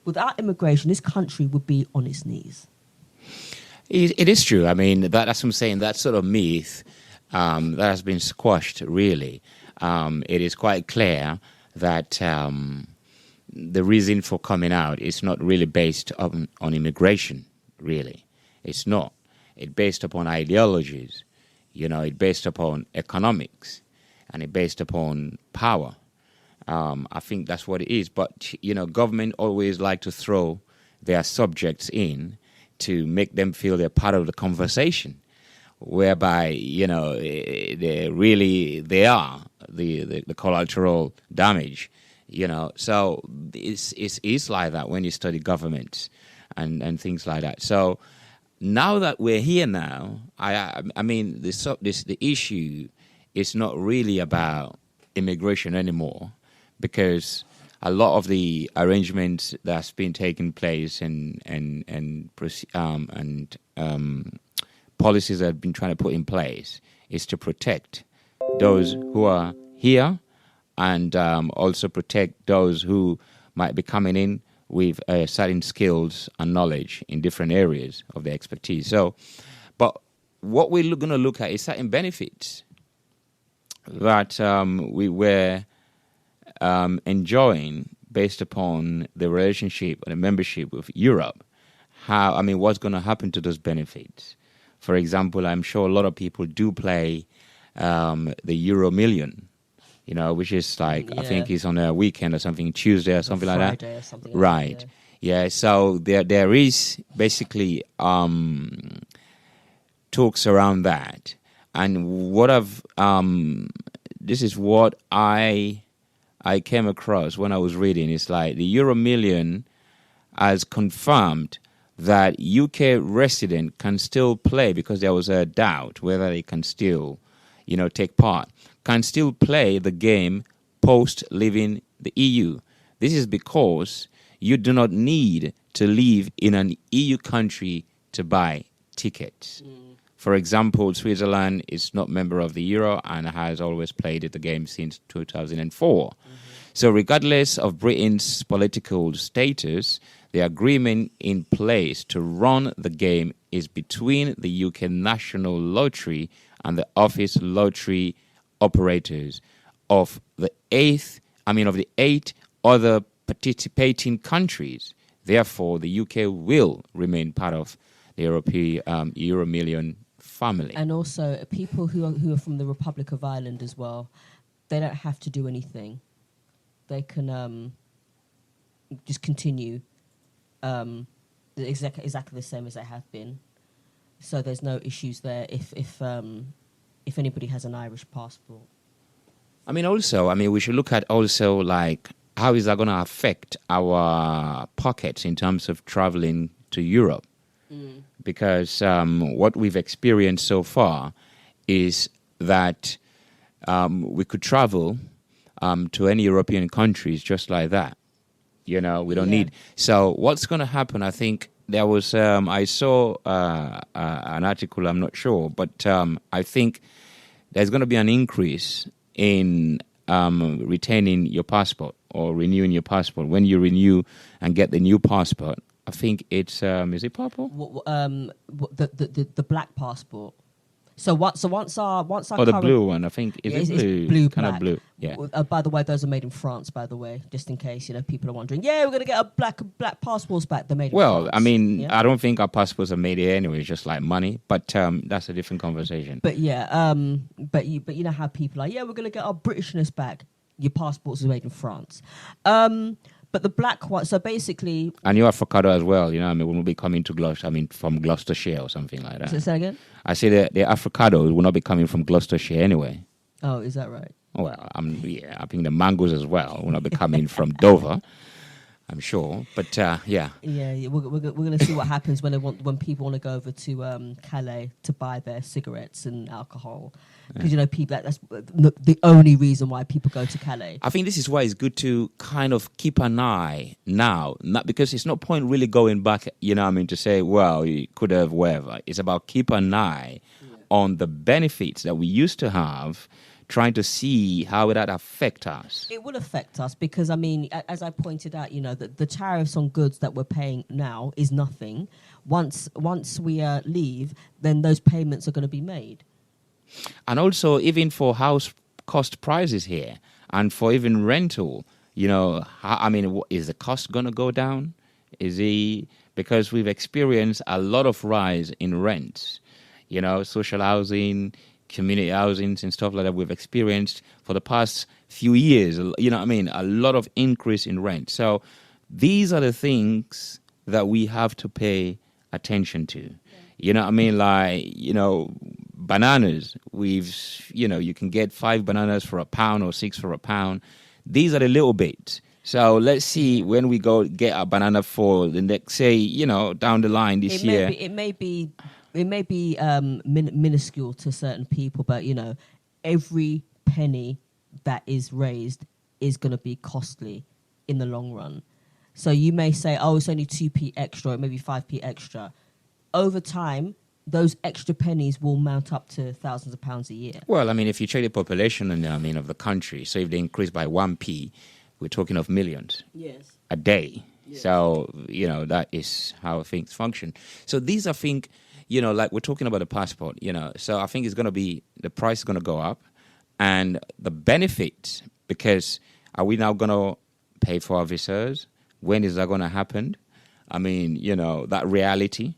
Without immigration, this country would be on its knees. It is true. I mean, that's what I'm saying. That sort of myth that has been squashed, really. It is quite clear that the reason for coming out is not really based on immigration, really. It's not. It's based upon ideologies, It's based upon economics and it's based upon power. I think that's what it is. But, government always like to throw their subjects in to make them feel they're part of the conversation, whereby, they are the collateral damage, So it's like that when you study governments and things like that. So now that we're here now, I mean, the issue is not really about immigration anymore, because a lot of the arrangements that's been taking place and policies that have been trying to put in place is to protect those who are here and also protect those who might be coming in with certain skills and knowledge in different areas of their expertise. So, but what we're going to look at is certain benefits that we were enjoying based upon the relationship and the membership with Europe. What's going to happen to those benefits? For example, I'm sure a lot of people do play the Euro Million, which is like, I think it's on a weekend or something, Tuesday or something like that. Friday or something right. Like that, yeah. So there is basically talks around that. And this is what I came across when I was reading. It's like the Euro Million has confirmed that UK resident can still play, because there was a doubt whether they can still, take part, can still play the game post leaving the EU. This is because you do not need to live in an EU country to buy tickets. For example, Switzerland is not member of the Euro and has always played the game since 2004. So regardless of Britain's political status, the agreement in place to run the game is between the UK National Lottery and the office lottery operators of the eight other participating countries. Therefore, the UK will remain part of the European Euro Million family. And also, people who are from the Republic of Ireland as well, they don't have to do anything. They can just continue exactly the same as they have been. So there's no issues there if anybody has an Irish passport. We should look at also, like, how is that going to affect our pockets in terms of traveling to Europe? Because what we've experienced so far is that we could travel to any European countries just like that. We don't need. So what's going to happen? I think there was, I saw an article, I'm not sure, but I think there's going to be an increase in retaining your passport or renewing your passport. When you renew and get the new passport, I think it's, is it purple? The black passport. So once our the blue one, I think, is it blue? It's blue, kind black. of blue, yeah. By the way, those are made in France, by the way, just in case, people are wondering, we're going to get a black passports back. They're made in France. Well, I don't think our passports are made here anyway, it's just like money, but that's a different conversation. But but you know how people are, we're going to get our Britishness back. Your passports are made in France. But the black one, so basically... And your avocado as well, will not be coming to Gloucester, from Gloucestershire or something like that. Say that again? I say the avocado will not be coming from Gloucestershire anyway. Oh, is that right? Well, I think the mangoes as well will not be coming from Dover, I'm sure. But, yeah. Yeah, we're going to see what happens when people want to go over to Calais to buy their cigarettes and alcohol. Because, people, that's the only reason why people go to Calais. I think this is why it's good to kind of keep an eye now. Not because it's no point really going back, to say, well, you could have whatever. It's about keep an eye on the benefits that we used to have, trying to see how that affect us. It will affect us because, as I pointed out, the tariffs on goods that we're paying now is nothing. Once we leave, then those payments are going to be made. And also, even for house cost prices here, and for even rental, is the cost going to go down? Because we've experienced a lot of rise in rents, social housing, community housings and stuff like that. We've experienced for the past few years, you know what I mean, a lot of increase in rent. So these are the things that we have to pay attention to. You know what I mean? Like, you know, bananas, you can get 5 bananas for £1 or 6 for £1. These are the little bits. So let's see when we go get a banana for the next, say, you know, down the line this year. It may be minuscule to certain people, but, you know, every penny that is raised is going to be costly in the long run. So you may say, oh, it's only 2p extra, or maybe 5p extra. Over time, those extra pennies will mount up to thousands of pounds a year. Well, I mean, if you check the population, of the country, so if they increase by 1p, we're talking of millions a day. Yes. So, you know, that is how things function. So these are things, you know, like we're talking about the passport, you know, so I think it's going to be, the price is going to go up. And the benefit, because are we now going to pay for our visas? When is that going to happen? I mean, you know, that reality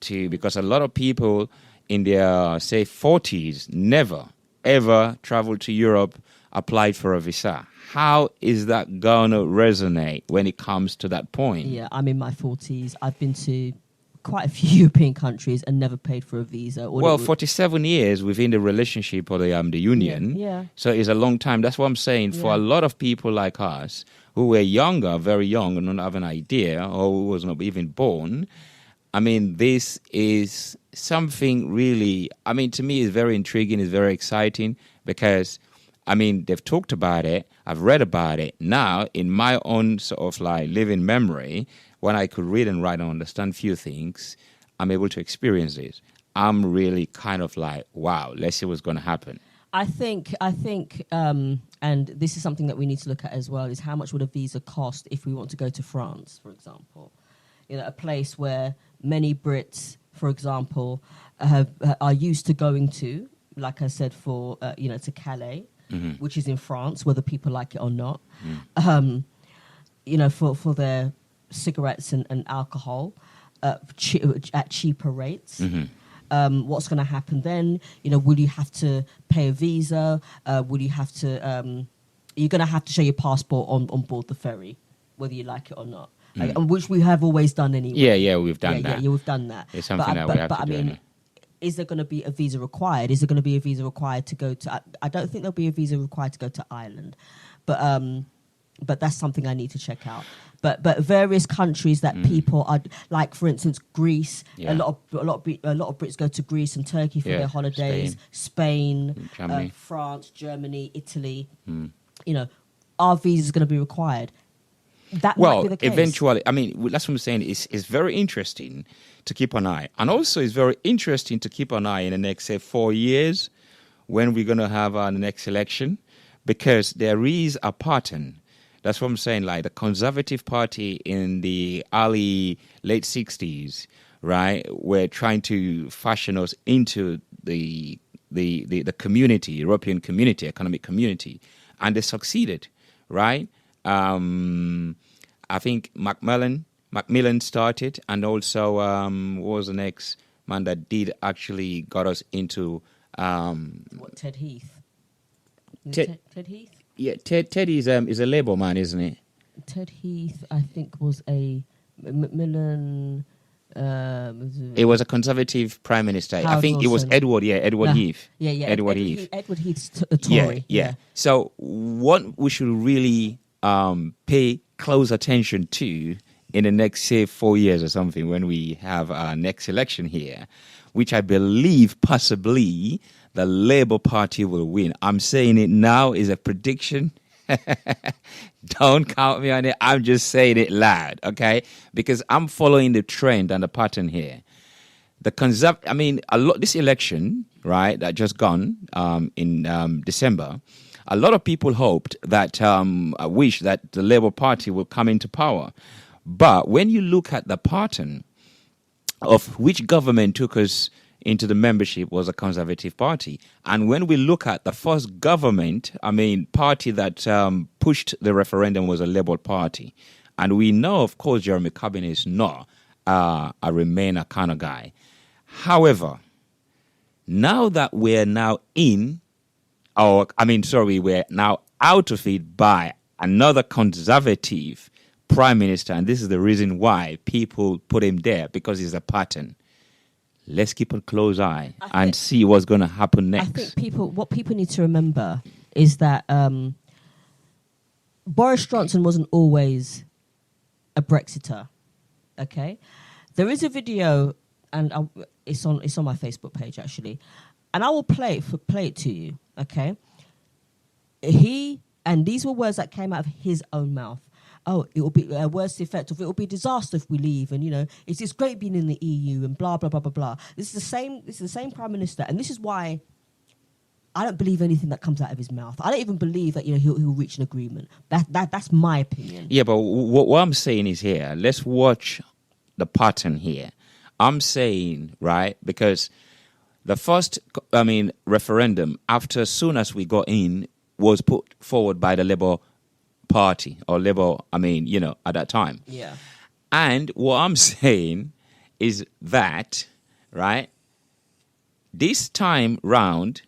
because a lot of people in their, say, 40s never, ever traveled to Europe, applied for a visa. How is that going to resonate when it comes to that point? Yeah, I'm in my 40s. I've been to quite a few European countries and never paid for a visa. Well, 47 years within the relationship or the union. Yeah. So it's a long time. That's what I'm saying. For a lot of people like us who were younger, very young, and don't have an idea, or who was not even born, I mean, this is something really, I mean, to me, is very intriguing, it's very exciting because, I mean, they've talked about it, I've read about it. Now, in my own sort of like living memory, when I could read and write and understand few things, I'm able to experience this. I'm really kind of like, wow, let's see what's going to happen. I think, and this is something that we need to look at as well, is how much would a visa cost if we want to go to France, for example? You know, a place where many Brits, for example, are used to going to, like I said, for, to Calais, which is in France, whether people like it or not, for their cigarettes and alcohol at cheaper rates. What's going to happen then? You know, will you have to pay a visa? Will you have to? You're going to have to show your passport on board the ferry, whether you like it or not. Which we have always done anyway. Yeah, we've done that. Yeah, we've done that. It's something that we have to do. I mean, is there going to be a visa required? Is there going to be a visa required to go to? I don't think there'll be a visa required to go to Ireland, but that's something I need to check out. But various countries that people are, like for instance Greece. A lot of Brits go to Greece and Turkey for their holidays. Spain, Germany. France, Germany, Italy. You know, are visas going to be required? That might be the case. Eventually, I mean, that's what I'm saying. It's very interesting to keep an eye. And also it's very interesting to keep an eye in the next, say, 4 years when we're going to have our next election, because there is a pattern. That's what I'm saying, like the Conservative Party in the late 60s, right, were trying to fashion us into the community, European community, economic community, and they succeeded, right? I think Macmillan started, and also what was the next man that did actually got us into Ted Heath. Ted Heath? Yeah, Ted is a Labour man, isn't he? Ted Heath, I think, was a Macmillan. It was a Conservative Prime Minister. Howard I think Wilson. It was Edward Heath. Yeah. Edward Heath. Edward Heath's a Tory. Yeah. So what we should really pay close attention to in the next, say, 4 years or something, when we have our next election here, which I believe possibly the Labour Party will win. I'm saying it now is a prediction. Don't count me on it. I'm just saying it loud, okay? Because I'm following the trend and the pattern here. This election, right, that just gone in December, a lot of people hoped that, wish that the Labour Party will come into power. But when you look at the pattern of which government took us into the membership was a Conservative Party. And when we look at the first government, party that pushed the referendum was a Labour Party. And we know, of course, Jeremy Corbyn is not a Remainer kind of guy. However, Now that we're now in, we're now out of it by another conservative prime minister, and this is the reason why people put him there, because he's a pattern. Let's keep a close eye and see what's going to happen next. I think what people need to remember is that Boris Johnson wasn't always a Brexiter. Okay, there is a video, and it's on my Facebook page actually, and I will play it to you. Okay, and these were words that came out of his own mouth. Oh, it will be worse to the effect of it will be a disaster if we leave, and it's great being in the EU and blah blah blah blah blah. This is the same prime minister, and this is why I don't believe anything that comes out of his mouth. I don't even believe that he'll reach an agreement. That's my opinion. Yeah, but what I'm saying is here. Let's watch the pattern here. I'm saying, right, because the first referendum as soon as we got in was put forward by the Labour Party or Labour, at that time. Yeah. And what I'm saying is that, right, this time round,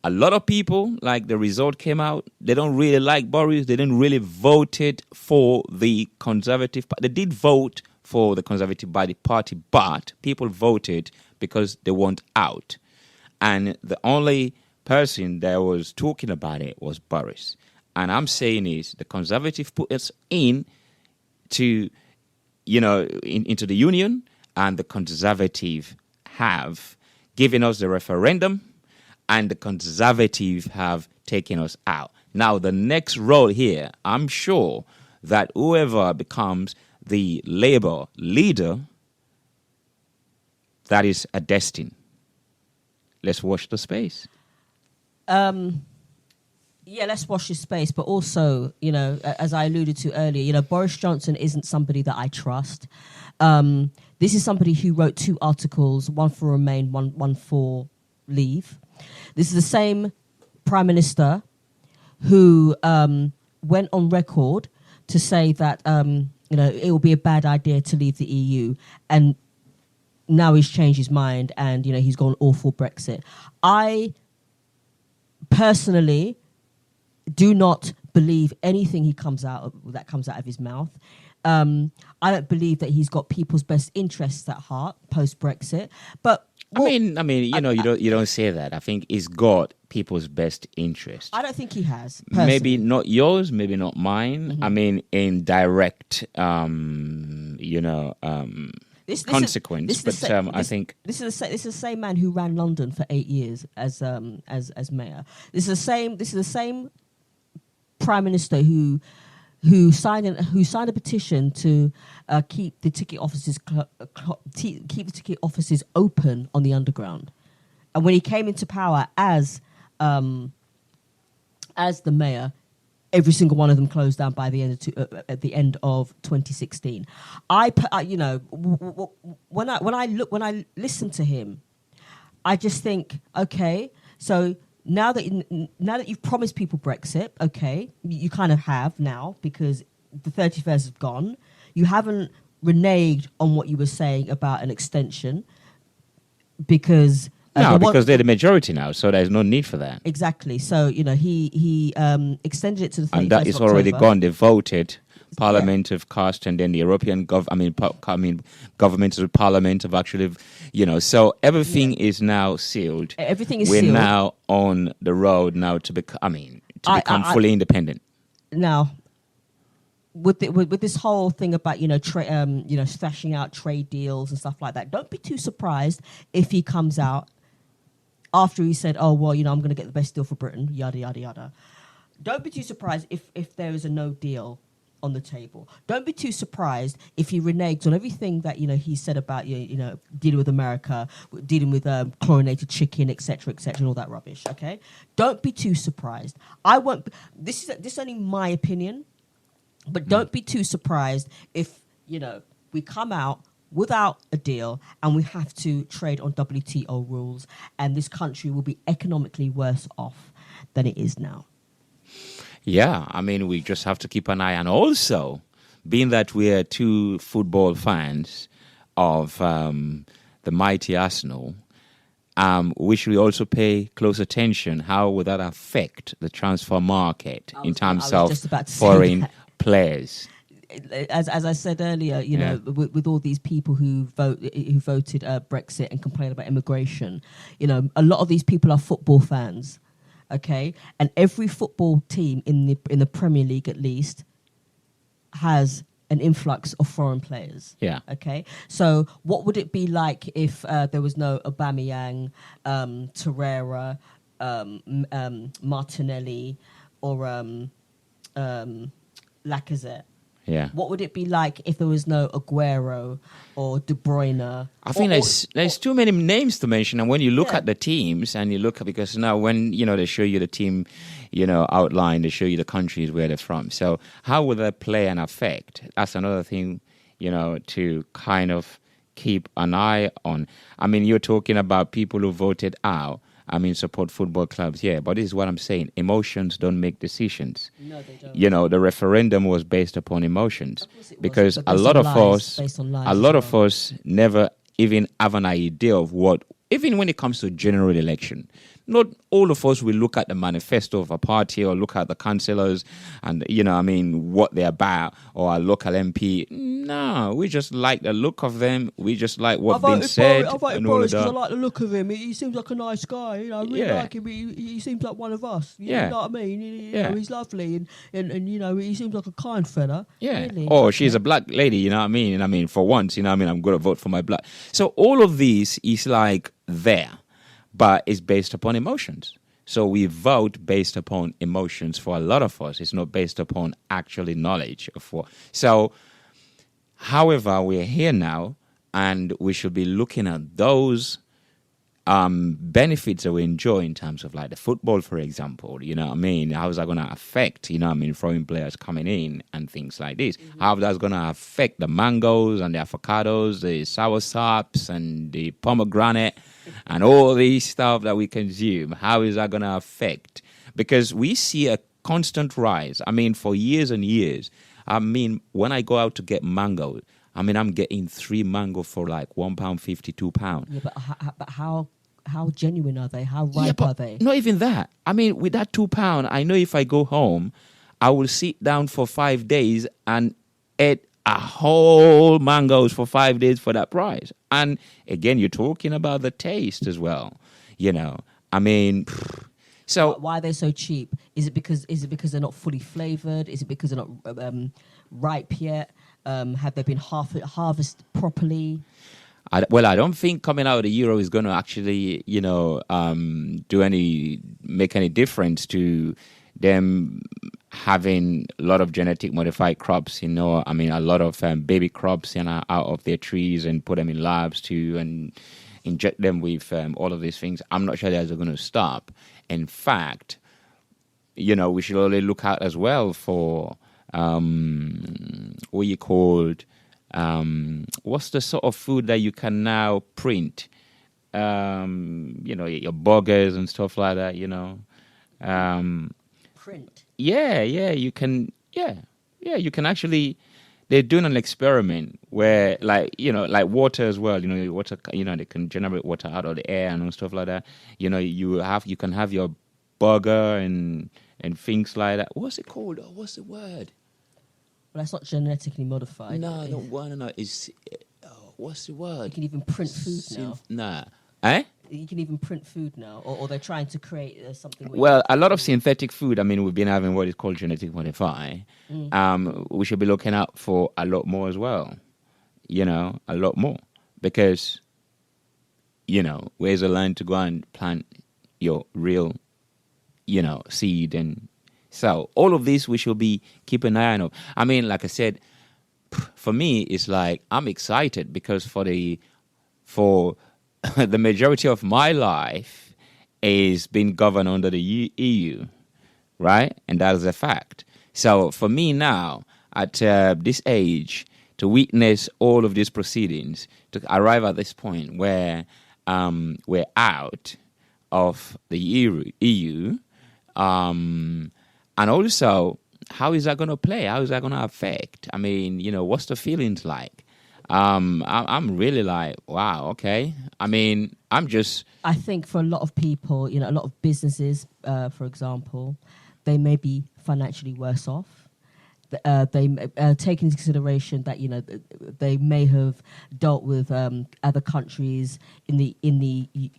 a lot of people, like the result came out, they don't really like Boris. They didn't really voted for the Conservative Party. They did vote for the Conservative Party, but people voted because they want out. And the only person that was talking about it was Boris. And I'm saying is the Conservative put us into the Union, and the Conservative have given us the referendum, and the Conservative have taken us out. Now, the next role here, I'm sure that whoever becomes the Labour leader, that is a destiny. Let's watch the space. Yeah, let's watch this space. But also, as I alluded to earlier, Boris Johnson isn't somebody that I trust. This is somebody who wrote 2 articles, one for Remain, one for Leave. This is the same prime minister who went on record to say that it will be a bad idea to leave the EU, and now he's changed his mind and he's gone all for Brexit. I personally do not believe anything that comes out of his mouth. I don't believe that he's got people's best interests at heart post Brexit. But you don't say that. I think he's got people's best interest. I don't think he has. Personally. Maybe not yours, maybe not mine. Mm-hmm. In direct, consequence. I think this is the same man who ran London for 8 years as mayor. This is the same prime minister who signed a petition to keep the ticket offices open on the underground. And when he came into power as the mayor, every single one of them closed down by the end of 2016. When I listen to him, I just think, okay, so now that you've promised people Brexit, okay, you kind of have now because the 31st is gone. You haven't reneged on what you were saying about an extension because. Because they're the majority now, so there's no need for that. Exactly. So he extended it to the 31st and that is October. Already gone. They voted. Parliament have cast, and then the European governments of Parliament have actually, so everything is now sealed. Everything is We're sealed. We're now on the road now to become fully independent. Now, with this whole thing about slashing out trade deals and stuff like that, don't be too surprised if he comes out after he said, "Oh well, I'm going to get the best deal for Britain," yada yada yada. Don't be too surprised if there is a no deal on the table. Don't be too surprised if he reneges on everything that he said about dealing with America, dealing with chlorinated chicken, etc., and all that rubbish. Okay, don't be too surprised. I won't. This is only my opinion, but don't be too surprised if we come out without a deal and we have to trade on WTO rules, and this country will be economically worse off than it is now. Yeah, we just have to keep an eye on. Also, being that we are 2 football fans of the mighty Arsenal, we should also pay close attention. How would that affect the transfer market in terms of foreign players? As I said earlier, you know, with all these people who voted Brexit and complain about immigration, you know, a lot of these people are football fans, okay, and every football team in the Premier League at least has an influx of foreign players. Yeah. Okay. So what would it be like if there was no Aubameyang, Torreira, Martinelli, or Lacazette? Yeah. What would it be like if there was no Aguero or De Bruyne? I think there's too many names to mention, and when you look at the teams and you look at, because now when they show you the team, outline, they show you the countries where they're from. So how will that play and affect? That's another thing, to kind of keep an eye on. I mean, you're talking about people who voted out. I mean, support football clubs, yeah. But this is what I'm saying. Emotions don't make decisions. No, they don't. The referendum was based upon emotions. Because a lot of us never even have an idea of what, even when it comes to general election, not all of us will look at the manifesto of a party or look at the councillors and, what they're about, or a local MP. No, we just like the look of them. We just like what's been said. I voted Boris because I like the look of him. He seems like a nice guy. I really like him. He seems like one of us. You know what I mean? He's lovely and he seems like a kind fella. Yeah. Really. Or she's a black lady, you know what I mean? And I mean, for once, I'm going to vote for my black. So all of these is like there. But it's based upon emotions. So we vote based upon emotions for a lot of us. It's not based upon actually knowledge of what. So, however, we're here now, and we should be looking at those benefits that we enjoy in terms of like the football, for example. You know what I mean? How is that going to affect, foreign players coming in and things like this? Mm-hmm. How that's going to affect the mangoes and the avocados, the soursaps and the pomegranate and all these stuff that we consume. How is that going to affect? Because we see a constant rise. I mean, for years and years. I mean, when I go out to get mango, I'm getting 3 mango for like £1.50, £2. Yeah, but how genuine are they? How ripe are they? Not even that. I mean, with that £2, I know if I go home, I will sit down for 5 days and eat a whole mangoes for 5 days for that price. And again, you're talking about the taste as well. I mean, so why are they so cheap? Is it because they're not fully flavored? Is it because they're not ripe yet? Have they been harvested properly? I don't think coming out of the Euro is going to actually, make any difference to them having a lot of genetic modified crops, a lot of baby crops out of their trees and put them in labs and inject them with all of these things. I'm not sure they're going to stop. In fact, we should only look out as well for what you called, what's the sort of food that you can now print? Your burgers and stuff like that, Print? Yeah, you can, you can actually, they're doing an experiment where, like water as well, water, they can generate water out of the air and stuff like that. You can have your burger and things like that. What's it called? Oh, what's the word? Well, that's not genetically modified. No. It's what's the word? You can even print food now. Nah. Eh? You can even print food now, or they're trying to create something. Well, a lot of synthetic food. I mean, we've been having what is called genetic modified. We should be looking out for a lot more as well. A lot more, because where's the land to go and plant your real, seed. And so all of this we should be keeping an eye on. I mean, like I said, for me, it's like I'm excited because for the majority of my life is being governed under the EU, right? And that is a fact. So for me now, at this age, to witness all of these proceedings, to arrive at this point where we're out of the EU, and also, how is that going to play? How is that going to affect? I mean, what's the feelings like? I'm really like, wow, okay. I mean, I think for a lot of people, a lot of businesses, for example, they may be financially worse off. They take into consideration that they may have dealt with other countries in the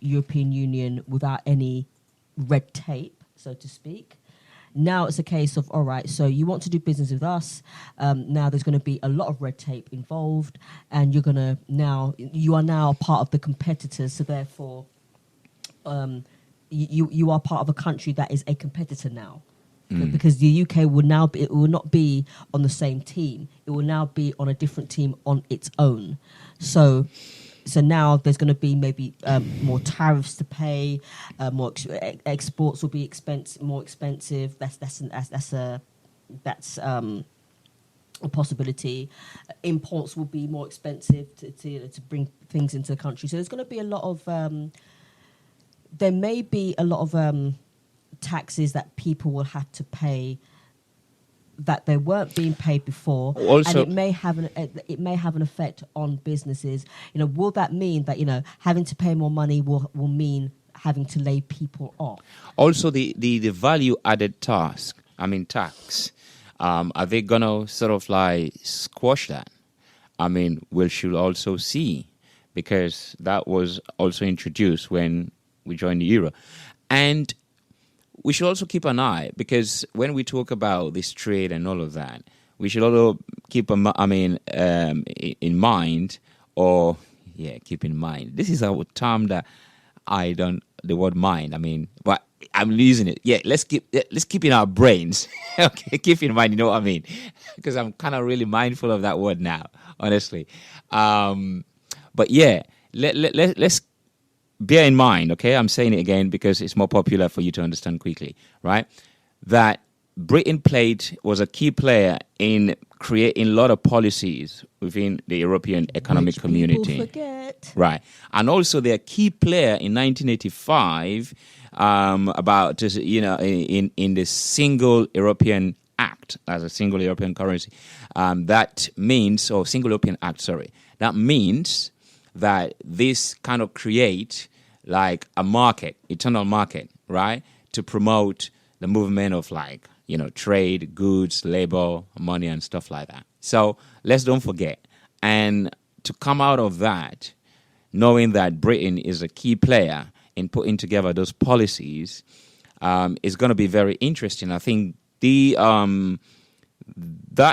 European Union without any red tape, so to speak. Now it's a case of, all right, so you want to do business with us. Now there's going to be a lot of red tape involved, and you are now part of the competitors. So therefore, you are part of a country that is a competitor now, because the UK will not be on the same team. It will now be on a different team on its own. So now there's going to be maybe more tariffs to pay, more exports will be more expensive. That's a possibility. Imports will be more expensive to bring things into the country. So there's going to be a lot of there may be a lot of taxes that people will have to pay that they weren't being paid before, also, and it may have an effect on businesses. Will that mean that having to pay more money will mean having to lay people off? Also, the value added tax. Are they gonna sort of like squash that? We should also see, because that was also introduced when we joined the euro, and we should also keep an eye, because when we talk about this trade and all of that, we should also keep in mind. This is a term that I don't, the word mind. But I'm using it. Yeah, let's keep in our brains. Okay, keep in mind, you know what I mean? Because I'm kind of really mindful of that word now, honestly. But yeah, let's bear in mind, okay, I'm saying it again because it's more popular for you to understand quickly, right? That Britain was a key player in creating a lot of policies within the European Economic Community. People forget. Right. And also they're a key player in 1985 in the Single European Act, as a single European currency. That means that this kind of create like a market, eternal market, right, to promote the movement of trade, goods, labor, money, and stuff like that. So let's don't forget. And to come out of that, knowing that Britain is a key player in putting together those policies, is going to be very interesting. I think that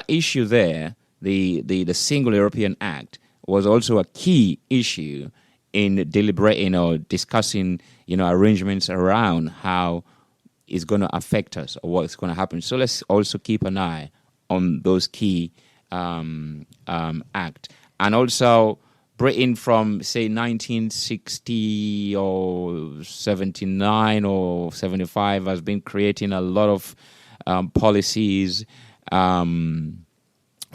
issue there, the Single European Act, was also a key issue in deliberating or discussing, arrangements around how it's going to affect us or what's going to happen. So let's also keep an eye on those key act. And also Britain from, say, 1960 or 79 or 75 has been creating a lot of policies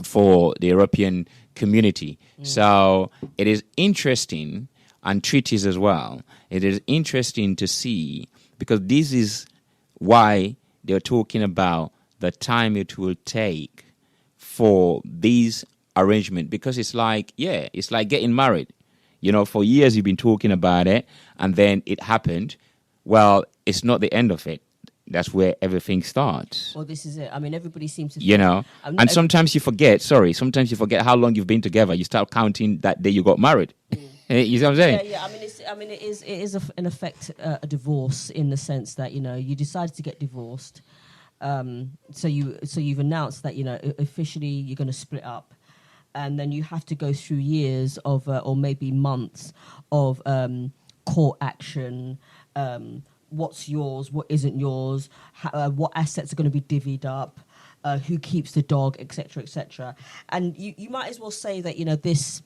for the European community. So it is interesting, and treaties as well. It is interesting to see, because this is why they're talking about the time it will take for these arrangements, because it's like getting married. For years you've been talking about it, and then it happened. Well, it's not the end of it. That's where everything starts. Well, this is it. Everybody seems to... and sometimes you forget how long you've been together. You start counting that day you got married. You see what I'm saying? Yeah. It is in effect a divorce, in the sense that, you decided to get divorced. So you've announced that, officially you're going to split up. And then you have to go through years of, or maybe months of court action, what's yours, what isn't yours, what assets are going to be divvied up, who keeps the dog, etc., etc. And you might as well say that this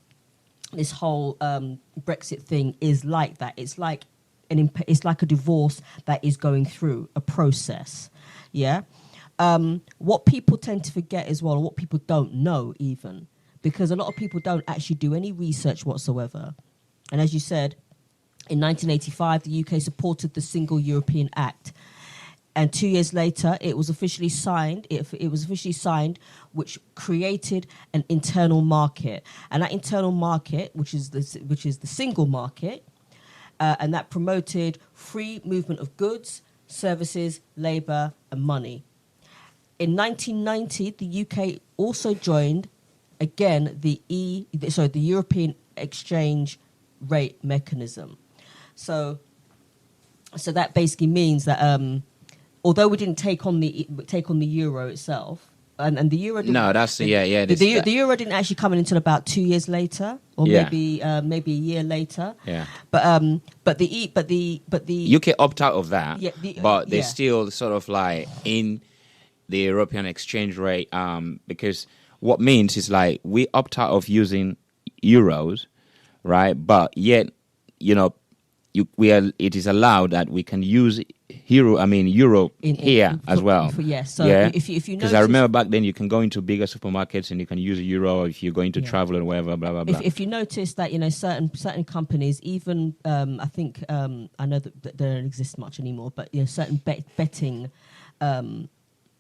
whole Brexit thing is like that. It's like a divorce that is going through a process. Yeah. What people tend to forget as well, or what people don't know even, because a lot of people don't actually do any research whatsoever. And as you said, in 1985, the UK supported the Single European Act. And 2 years later, it was officially signed. It was officially signed, which created an internal market. And that internal market, which is the single market, and that promoted free movement of goods, services, labour and money. In 1990, the UK also joined, again, the European Exchange Rate Mechanism. So that basically means that although we didn't take on the euro itself, and the euro didn't, the euro didn't actually come in until about 2 years later, or maybe a year later. Yeah. But the UK opt out of that, but they're still sort of like in the European exchange rate, because what means is like we opt out of using euros, right? But yet, it is allowed that we can use euro here as well. Yes. So if you because I remember back then you can go into bigger supermarkets and you can use a euro if you're going to travel or whatever, blah blah blah. If you notice that certain companies, even I think I know that they don't exist much anymore, but certain betting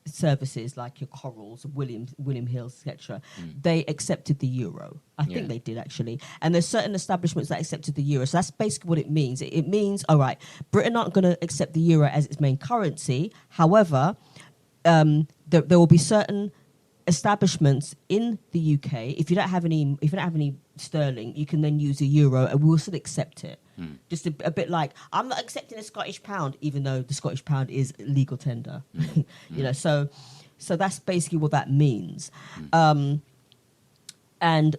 services like your Corals, William Hills, etc. They accepted the euro. I think they did actually, and there's certain establishments that accepted the euro. So that's basically what it means. It means, all right, Britain aren't going to accept the euro as its main currency. However, there will be certain establishments in the UK. If you don't have any sterling, you can then use a euro, and we'll still accept it. Just a bit like, I'm not accepting a Scottish pound, even though the Scottish pound is legal tender. So that's basically what that means. And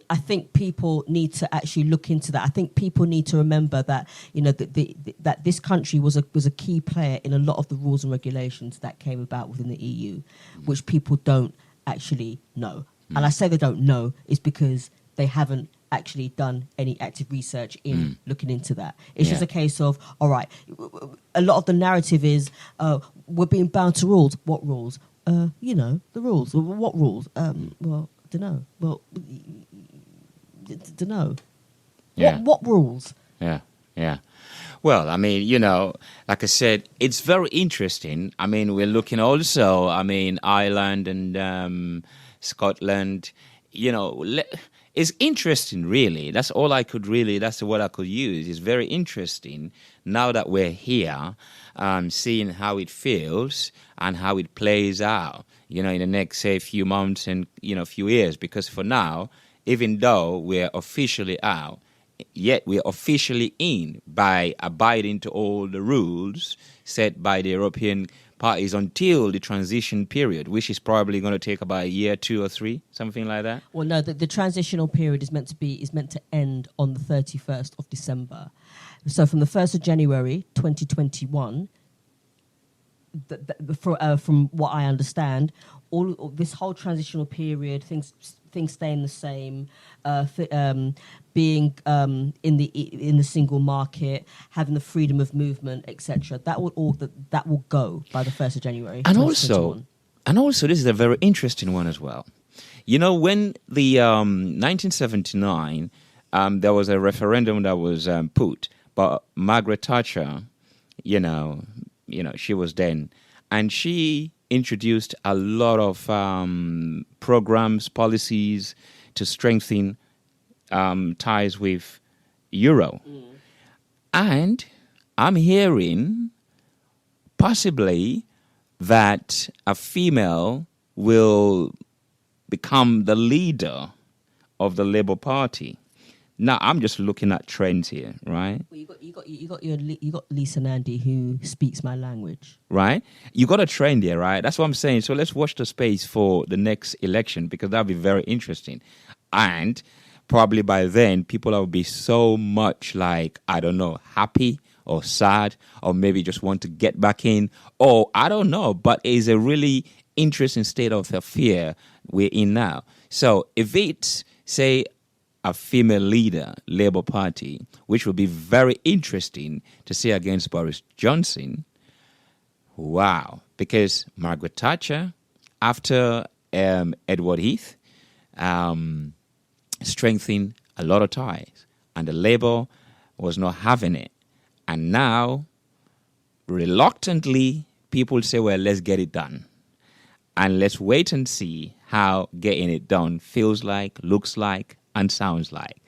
I think people need to actually look into that. I think people need to remember that that this country was a key player in a lot of the rules and regulations that came about within the EU, which people don't actually know. And I say they don't know is because they haven't actually done any active research in looking into that. It's just a case of, all right, a lot of the narrative is we're being bound to rules. What rules? The rules. What rules? Well, don't know. Well, don't know. Yeah. What rules? Yeah. Well, I mean, like I said, it's very interesting. I mean, we're looking also, Ireland and Scotland, it's interesting, really. That's all I could that's the word I could use. It's very interesting now that we're here, seeing how it feels and how it plays out, in the next, say, few months and, few years. Because for now, even though we're officially out, yet we're officially in by abiding to all the rules set by the European parties until the transition period, which is probably going to take about a year, 2 or 3, something like that. Well, no, the transitional period is meant to end on the 31st of December. So from the 1st of January 2021, from what I understand, all this whole transitional period, things staying the same, being in the single market, having the freedom of movement, etc. That will go by the 1st of January. And also, this is a very interesting one as well. When the 1979, there was a referendum that was put, but Margaret Thatcher, she was then, and she introduced a lot of programs, policies to strengthen ties with Euro. And I'm hearing possibly that a female will become the leader of the Labour Party. Now, I'm just looking at trends here, right? Well, you got Lisa Nandy, who speaks my language, right? You got a trend there, right? That's what I'm saying. So let's watch the space for the next election, because that'll be very interesting. And probably by then, people will be so much like, I don't know, happy or sad, or maybe just want to get back in, or I don't know. But it's a really interesting state of fear we're in now. So if it's, say, a female leader, Labour Party, which will be very interesting to see against Boris Johnson. Wow. Because Margaret Thatcher, after Edward Heath, strengthened a lot of ties, and the Labour was not having it. And now, reluctantly, people say, well, let's get it done. And let's wait and see how getting it done feels like, looks like, and sounds like.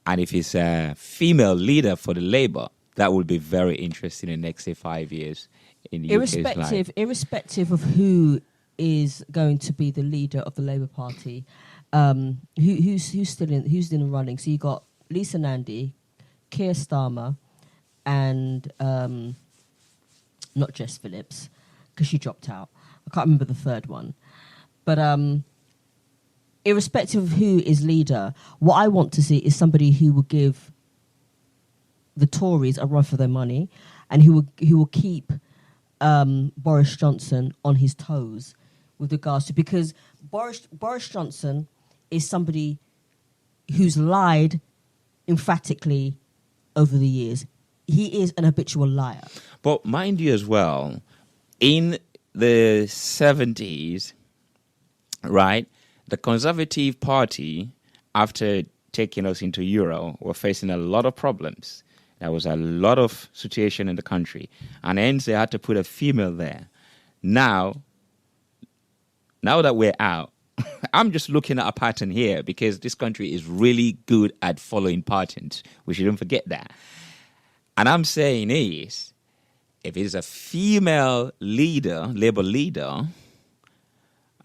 And if it's a female leader for the Labour, that will be very interesting in the next, say, 5 years in the UK's life. Irrespective of who is going to be the leader of the Labour Party, who's still in the running. So you got Lisa Nandy, Keir Starmer, and not Jess Phillips, because she dropped out. I can't remember the third one. But irrespective of who is leader, what I want to see is somebody who will give the Tories a run for their money, and who will keep Boris Johnson on his toes with regards to, because Boris Johnson is somebody who's lied emphatically over the years. He is an habitual liar. But mind you as well, in the 70s, right, the Conservative Party, after taking us into Euro, were facing a lot of problems. There was a lot of situation in the country. And hence they had to put a female there. Now that we're out, I'm just looking at a pattern here, because this country is really good at following patterns. We shouldn't forget that. And I'm saying is, if it's a female leader, Labour leader,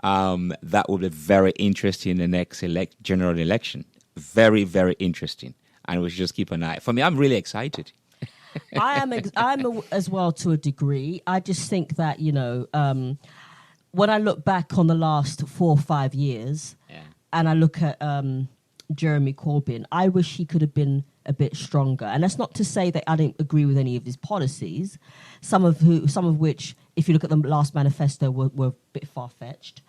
that will be very interesting in the next general election. Very, very interesting. And we should just keep an eye. For me, I'm really excited. I'm as well, to a degree. I just think that, when I look back on the last 4 or 5 years, and I look at Jeremy Corbyn, I wish he could have been a bit stronger. And that's not to say that I didn't agree with any of his policies, some of which, if you look at the last manifesto, were a bit far-fetched.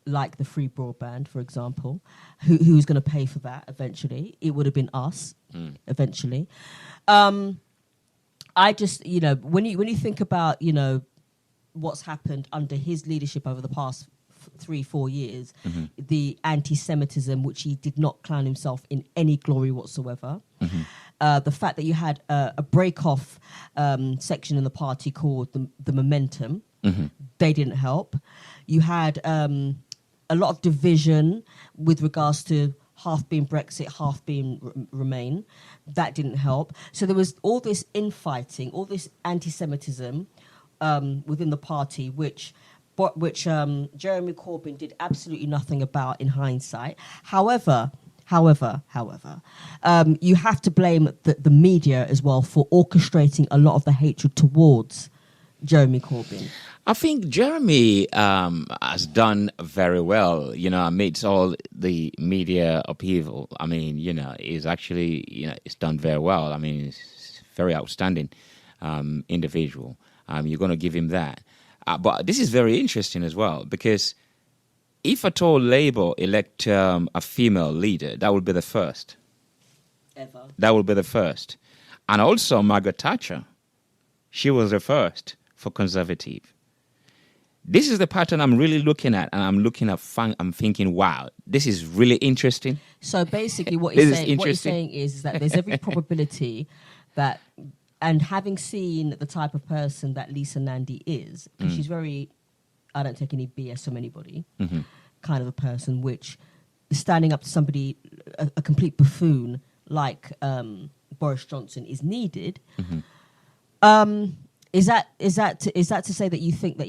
Like the free broadband, for example. Who's going to pay for that eventually? It would have been us eventually. I just, when you think about, what's happened under his leadership over the past 3-4 years, the anti-Semitism, which he did not crown himself in any glory whatsoever. The fact that you had a break-off section in the party called the Momentum, they didn't help. You had a lot of division with regards to half being Brexit, half being Remain. That didn't help. So there was all this infighting, all this anti-Semitism within the party, which Jeremy Corbyn did absolutely nothing about in hindsight. However, you have to blame the media as well for orchestrating a lot of the hatred towards Jeremy Corbyn. I think Jeremy has done very well, amidst all the media upheaval. I mean, he's actually, he's done very well. I mean, he's a very outstanding individual. You're going to give him that. But this is very interesting as well, because if at all Labour elect a female leader, that would be the first. Ever. That would be the first. And also Margaret Thatcher, she was the first for Conservative. This is the pattern I'm really looking at, and I'm thinking, wow, this is really interesting. So basically what you're saying is that there's every probability that, and having seen the type of person that Lisa Nandy is, because she's very, I don't take any BS from anybody, kind of a person, which standing up to somebody, a complete buffoon like Boris Johnson is needed. Is that to say that you think that,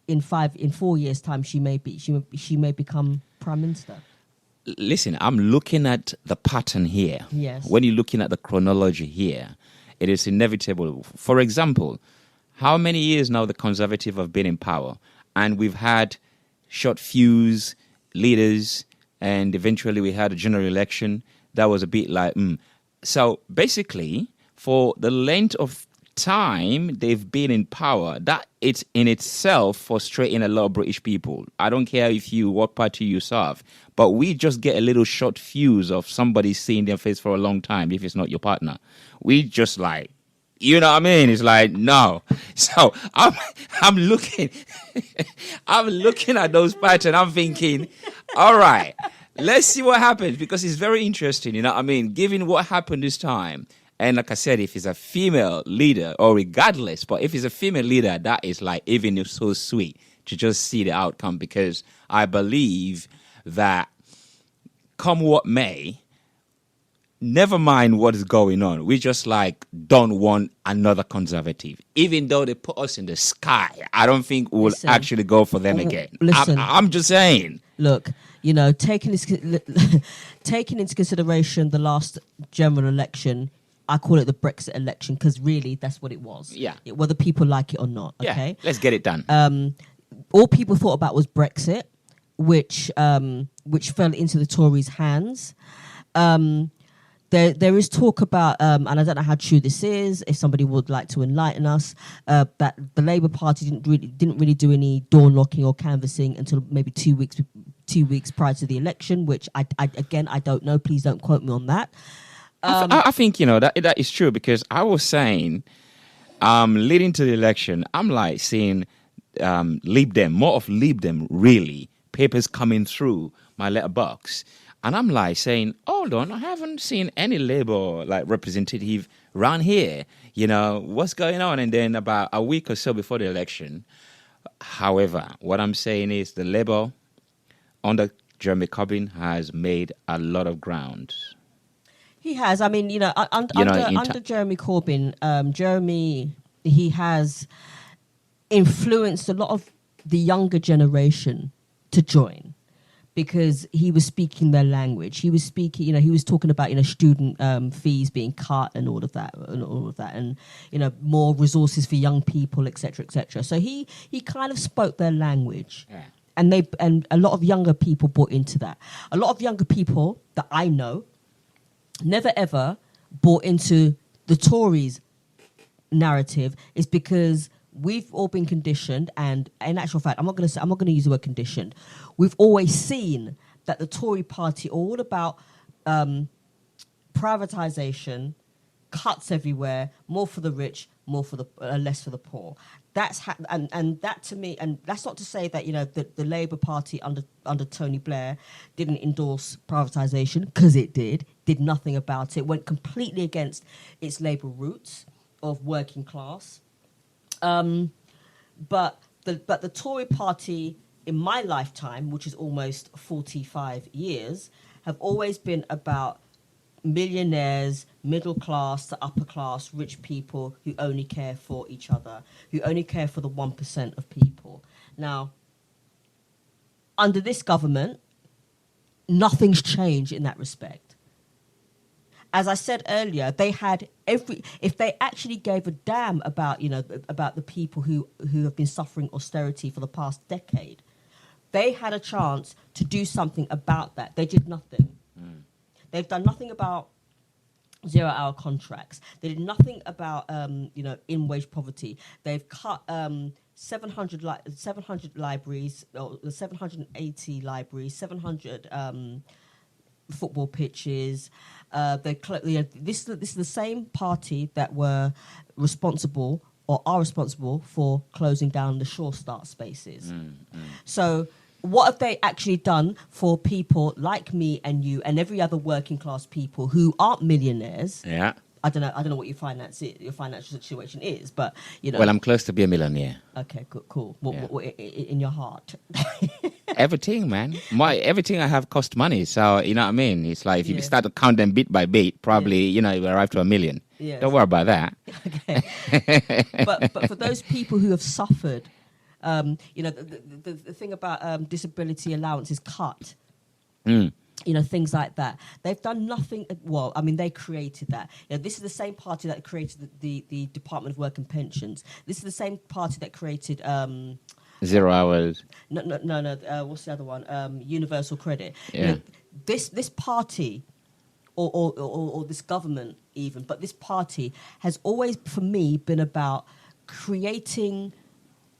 in 4 years' time she may become Prime Minister? Listen, I'm looking at the pattern here. Yes. When you're looking at the chronology here, it is inevitable. For example, how many years now the Conservative have been in power, and we've had short fuse leaders, and eventually we had a general election that was a bit like, So basically, for the length of time they've been in power, that it's in itself frustrating a lot of British people. I don't care what party you serve, but we just get a little short fuse of somebody seeing their face for a long time if it's not your partner. We just like, you know what I mean? It's like, no. So I'm looking I'm looking at those patterns. I'm thinking, all right, let's see what happens, because it's very interesting, given what happened this time. And like I said, if it's a female leader, or regardless, but if it's a female leader, that is like even so sweet to just see the outcome, because I believe that come what may, never mind what is going on. We just like don't want another conservative. Even though they put us in the sky, I don't think we'll actually go for them again. Listen, I'm just saying. Look, taking into consideration the last general election, I call it the Brexit election because really that's what it was. Yeah. Whether people like it or not. Okay. Yeah, let's get it done. All people thought about was Brexit, which fell into the Tories' hands. There is talk about, and I don't know how true this is. If somebody would like to enlighten us, that the Labour Party didn't really do any door knocking or canvassing until maybe 2 weeks prior to the election. Which I don't know. Please don't quote me on that. I think that is true because I was saying, leading to the election, I'm like seeing Lib Dem, more of Lib Dem really papers coming through my letterbox. And I'm like saying, hold on, I haven't seen any Labour like representative around here. What's going on? And then about a week or so before the election, however, what I'm saying is the Labour under Jeremy Corbyn has made a lot of ground. He has. I mean, under Jeremy Corbyn, he has influenced a lot of the younger generation to join. Because he was speaking their language, he was speaking. He was talking about student fees being cut and all of that, and more resources for young people, etc., etc. So he kind of spoke their language, yeah. and a lot of younger people bought into that. A lot of younger people that I know never ever bought into the Tories' narrative, is because we've all been conditioned, and in actual fact, I'm not going to use the word conditioned. We've always seen that the Tory party are all about privatisation, cuts everywhere, more for the rich, less for the poor. And that to me, and that's not to say that the Labour Party under Tony Blair didn't endorse privatisation, because it did nothing about it, went completely against its Labour roots of working class. But the Tory party in my lifetime, which is almost 45 years, have always been about millionaires, middle class to upper class, rich people who only care for each other, who only care for the 1% of people. Now, under this government, nothing's changed in that respect. As I said earlier, they had if they actually gave a damn about the people who have been suffering austerity for the past decade, they had a chance to do something about that. They did nothing. They've done nothing about 0-hour contracts. They did nothing about in-wage poverty. They've cut 700 libraries, or 780 libraries, 700 football pitches. This is the same party that were responsible or are responsible for closing down the Sure Start spaces. So what have they actually done for people like me and you and every other working class people who aren't millionaires? Yeah. I don't know what your financial situation is, but Well, I'm close to be a millionaire. Okay, cool. What in your heart? Everything, man. Everything I have cost money. So, you know what I mean? It's like if you start to count them bit by bit, probably, you arrive to $1 million. Yes. Don't worry about that. Okay. but for those people who have suffered, the thing about disability allowance is cut. Things like that. They've done nothing. Well, I mean, they created that. This is the same party that created the Department of Work and Pensions. This is the same party that created 0 hours. No. What's the other one? Universal credit. Yeah. This party, or this government even, but this party has always, for me, been about creating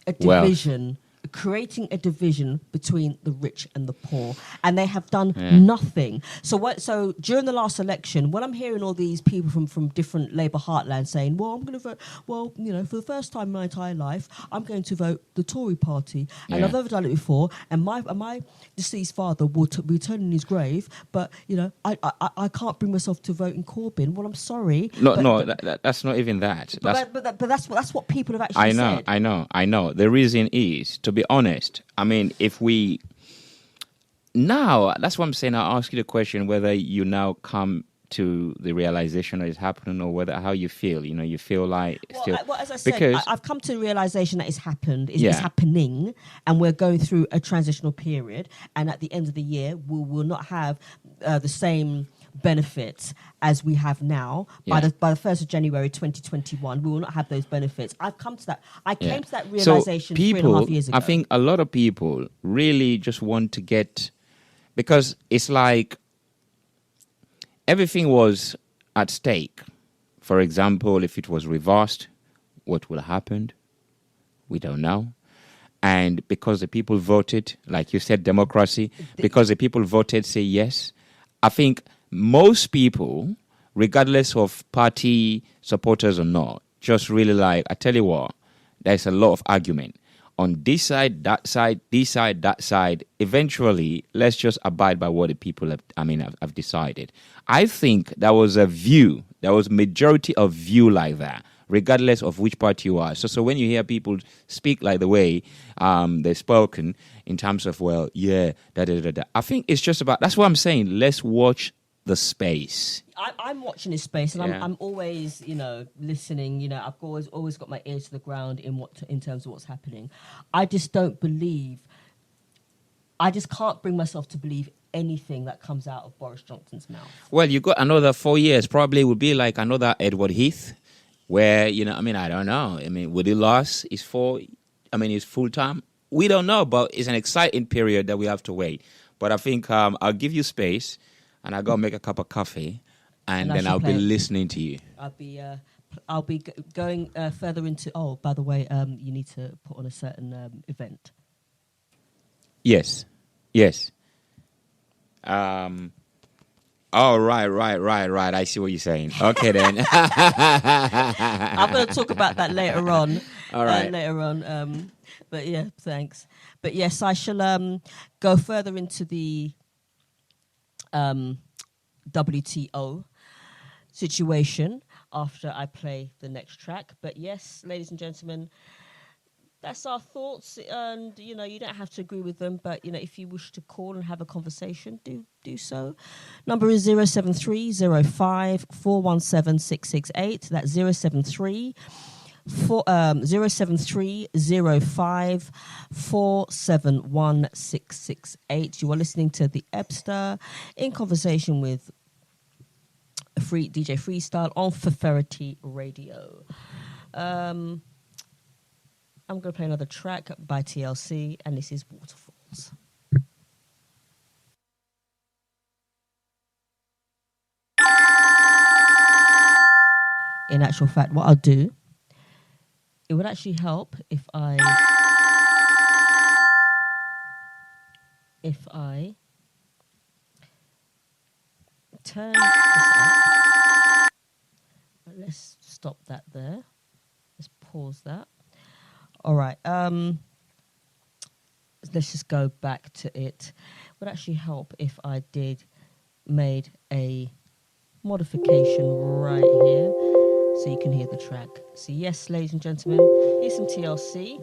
a division. Creating a division between the rich and the poor, and they have done nothing. So during the last election, when I'm hearing all these people from different Labour heartlands saying, "Well, I'm going to vote. Well, for the first time in my entire life, I'm going to vote the Tory party, and I've never done it before. And my deceased father will be turning his grave, but I can't bring myself to vote in Corbyn. Well, I'm sorry. That's not even that. But that's what people have actually said. I know. The reason is, to be honest, I mean, if we now, that's what I'm saying. I'll ask you the question whether you now come to the realization that it's happening, or whether how you feel. You feel like still. Well, as I said, because I've come to the realization that it's happened. It's Yeah. happening, and we're going through a transitional period. And at the end of the year, we will not have the same benefits as we have now. Yeah. By the 1st of January 2021, we will not have those benefits. I've come to that. I came to that So realization people, 3.5 years ago. I think a lot of people really just want to get, because it's like everything was at stake. For example, if it was reversed, what will happen? We don't know. And because the people voted, like you said, democracy, because the people voted, say yes. I think most people, regardless of party supporters or not, just really like, I tell you what, there's a lot of argument. On this side, that side, this side, that side. Eventually, let's just abide by what the people have decided. I think there was a view, there was majority of view like that, regardless of which party you are. So when you hear people speak like the way they've spoken in terms of, well, yeah, I think it's just about, that's what I'm saying. Let's watch the space. I'm watching this space, and Yeah. I'm always, listening. I've always got my ears to the ground in terms of what's happening. I just don't believe. I just can't bring myself to believe anything that comes out of Boris Johnson's mouth. Well, you got another 4 years. Probably would be like another Edward Heath, where I don't know. Would he last his his full time? We don't know, but it's an exciting period that we have to wait. But I think I'll give you space, and I'll go make a cup of coffee. And then I'll be listening to you. I'll be going further into. Oh, by the way, you need to put on a certain event. Yes. Oh, right. I see what you're saying. Okay, then. I'm going to talk about that later on. All right. Later on. But yeah, thanks. But yes, I shall go further into the WTO situation after I play the next track. But yes, ladies and gentlemen, that's our thoughts, and you don't have to agree with them, but if you wish to call and have a conversation, do so. Number is 07305 417 668. That's 073 07305 471 668. You are listening to the Ebster in conversation with DJ Freestyle on Feferity Radio. I'm going to play another track by TLC, and this is Waterfalls. In actual fact, what I'll do, it would actually help if I turn this up. Let's stop that there. Let's pause that. All right. Let's just go back to it. It would actually help if I made a modification right here so you can hear the track. So yes, ladies and gentlemen, here's some TLC.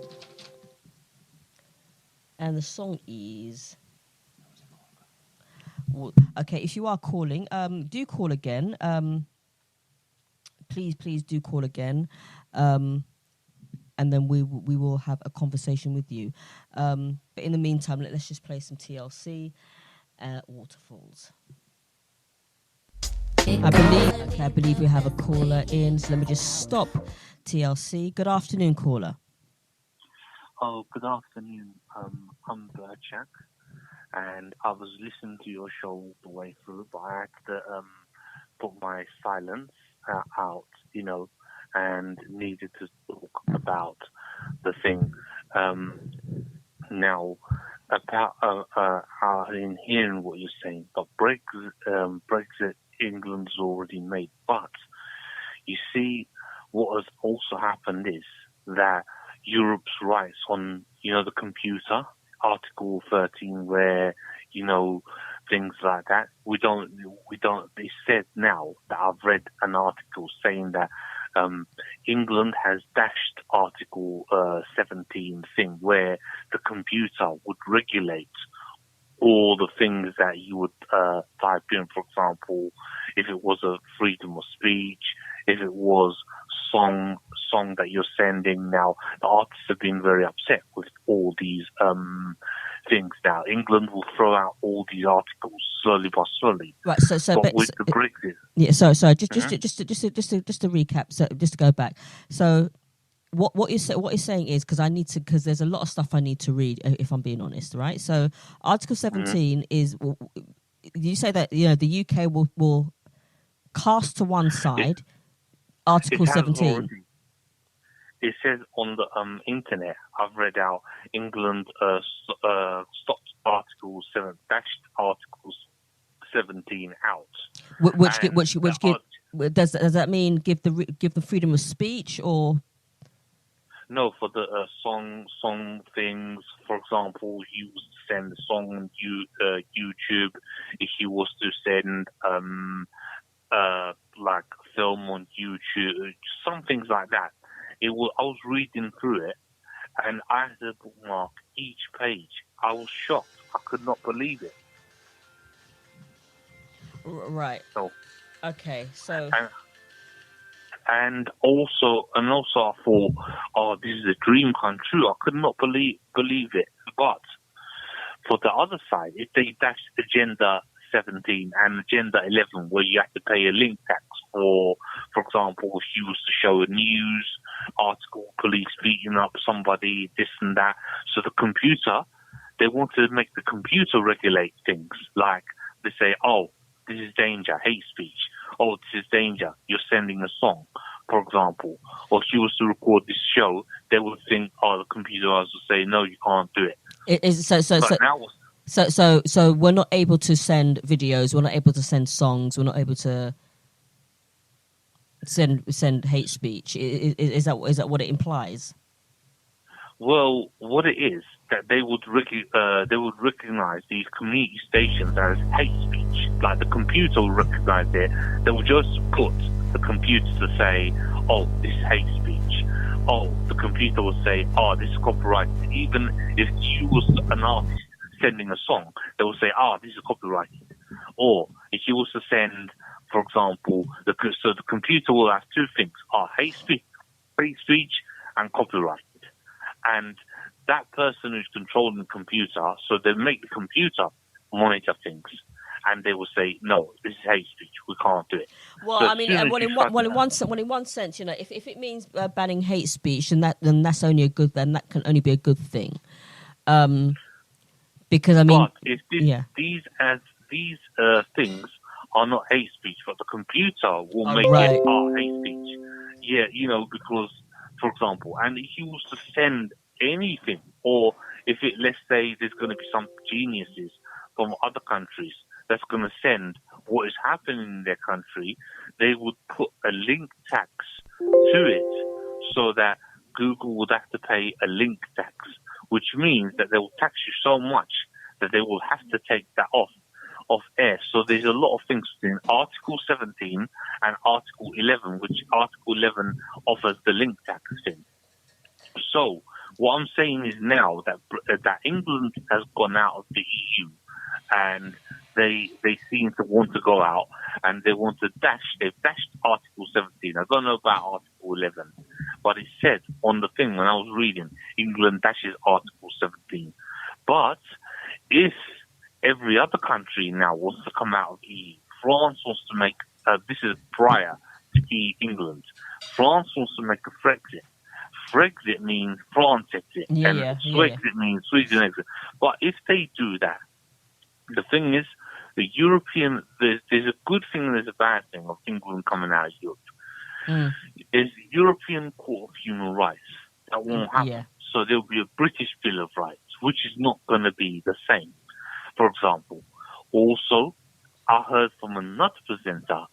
And the song is... Okay, if you are calling, do call again. Please do call again. And then we will have a conversation with you. But in the meantime, let's just play some TLC, Waterfalls. I believe we have a caller in, so let me just stop TLC. Good afternoon, caller. Oh, good afternoon. I'm Burchak, and I was listening to your show all the way through, but I had to put my silence out, and needed to talk about the thing. Now, about in hearing what you're saying, but Brexit, England's already made. But you see, what has also happened is that Europe's rights on, the computer, Article 13, where, things like that, we don't, they said now that I've read an article saying that England has dashed Article 17 thing where the computer would regulate all the things that you would type in. For example, if it was a freedom of speech, if it was song that you're sending. Now, the artists have been very upset with all these things. Now, England will throw out all these articles slowly but slowly. Right. So, but with the Brexit, just to recap. So, just to go back. So, what you're saying is, because there's a lot of stuff I need to read, if I'm being honest, right? So, Article 17 is, you say that the UK will cast to one side Article 17. It says on the internet, I've read out England stopped Article 7, dashed Article 17 out. Does that mean give the freedom of speech, or? No, for the song things. For example, he was to send a song on YouTube. If he was to send like a film on YouTube, some things like that. I was reading through it, and I had to bookmark each page. I was shocked. I could not believe it. Right. So, okay. So. And also I thought, oh, this is a dream come true. I could not believe it. But for the other side, if they dash Agenda 17 and Agenda 11, where you have to pay a link tax for example, if you was to show a news article, police beating up somebody, this and that. So the computer, they want to make the computer regulate things. Like they say, oh, this is danger, hate speech. Oh, this is danger, you're sending a song, for example. Or if you was to record this show, they would think, oh, the computer would say, no, you can't do it. So we're not able to send videos, we're not able to send songs, we're not able to send hate speech. Is that what it implies? Well, what it is that they would recognize these community stations as hate speech. Like the computer will recognize it. They will just put the computer to say, "Oh, this is hate speech." Oh, the computer will say, "Oh, this is copyrighted." Even if you was an artist sending a song, they will say, "Ah, this is copyrighted." Or if you was to send, for example, the computer will have two things: hate speech, and copyrighted. And that person who's controlling the computer, so they make the computer monitor things, and they will say, "No, this is hate speech. We can't do it." Well, so I mean, in one sense, if it means banning hate speech, then that's only a good. Then that can only be a good thing, because I mean, but if these things are not hate speech, but the computer will make it hate speech. Yeah, because, for example, and if you was to send anything, or if let's say there's going to be some geniuses from other countries that's going to send what is happening in their country, they would put a link tax to it, so that Google would have to pay a link tax, which means that they will tax you so much that they will have to take that off air. So there's a lot of things in Article 17 and Article 11, which Article 11 offers the link tax thing. So what I'm saying is now that England has gone out of the EU, and they seem to want to go out, and they want to they've dashed Article 17. I don't know about Article 11, but it said on the thing when I was reading, England dashes Article 17. But if every other country now wants to come out of the EU, France wants to make, this is prior to England, France wants to make a Brexit. Brexit means France exit, Swexit means Sweden exit. But if they do that, the thing is, the European, there's a good thing and there's a bad thing of England coming out of Europe. There's the European Court of Human Rights. That won't happen. Yeah. So there'll be a British Bill of Rights, which is not going to be the same. For example, also, I heard from another presenter,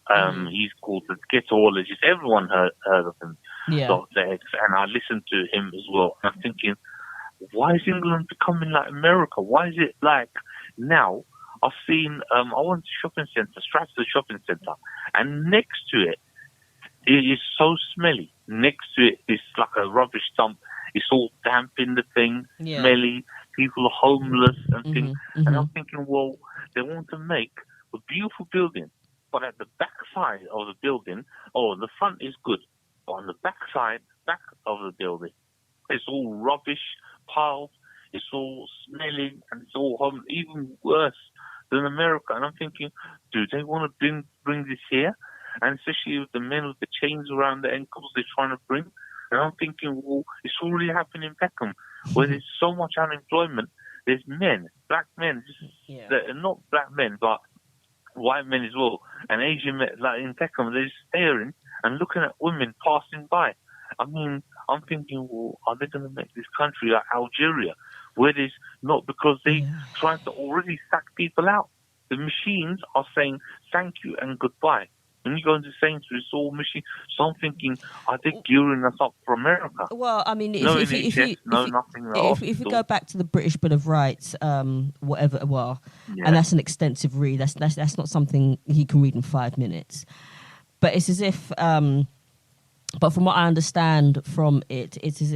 he's called the Ghettoologist. Everyone heard of him, Dr. X, and I listened to him as well. And I'm thinking, why is England becoming like America? Why is it like now? I've seen, I went to shopping centre, Stratford shopping centre, and next to it, it is so smelly. Next to it is like a rubbish dump. It's all damp in the thing, smelly. people are homeless and things. Mm-hmm. And I'm thinking, well, they want to make a beautiful building, but at the back side of the building, the front is good, but on the back of the building, it's all rubbish piled, it's all smelling, and it's all even worse than America. And I'm thinking, do they want to bring this here? And especially with the men with the chains around their ankles they're trying to bring. And I'm thinking, well, it's already happening in Peckham, where there's so much unemployment. There's men, black men, that are not black men, but white men as well, and Asian men, like in Peckham, they're just staring and looking at women passing by. I mean, I'm thinking, well, are they going to make this country like Algeria, where there's not, because they trying to already sack people out. The machines are saying thank you and goodbye. When you go into Sainsbury's, it's all machine. So I'm thinking, are they gearing us up for America? Well, I mean, if you go back to the British Bill of Rights, whatever, and that's an extensive read. That's not something you can read in 5 minutes. But it's as if, but from what I understand from it, it's as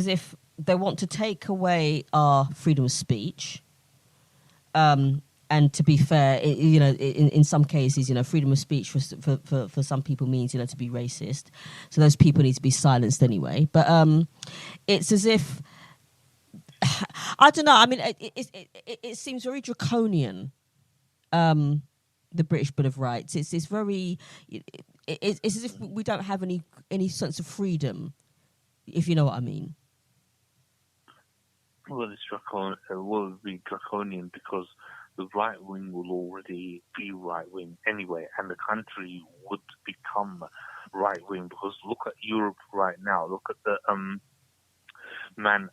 if they want to take away our freedom of speech. And to be fair, in some cases, freedom of speech for some people means, to be racist. So those people need to be silenced anyway. But it's as if, I don't know. I mean, it seems very draconian. The British Bill of Rights. It's very. It's as if we don't have any sense of freedom, if you know what I mean. Well, it will be draconian because the right wing will already be right wing anyway, and the country would become right wing because look at Europe right now. Look at the one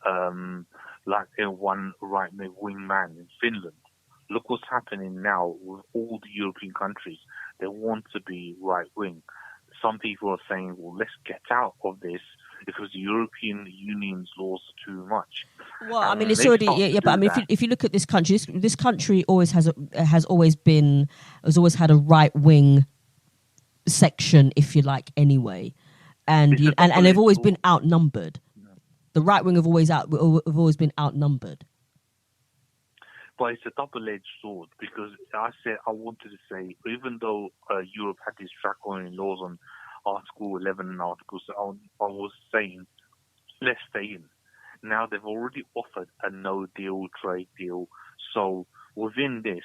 right wing man in Finland. Look what's happening now with all the European countries. They want to be right wing. Some people are saying, well, let's get out of this because the European Union's laws are too much. Well, I mean, it's already but I mean, if you look at this country always has always had a right wing section, if you like, anyway, and they've always been outnumbered. No. The right wing have always been outnumbered. But it's a double-edged sword because I wanted to say, even though Europe had these draconian laws on Article 11 and Articles, I was saying, let's stay in. Now they've already offered a no-deal trade deal. So within this,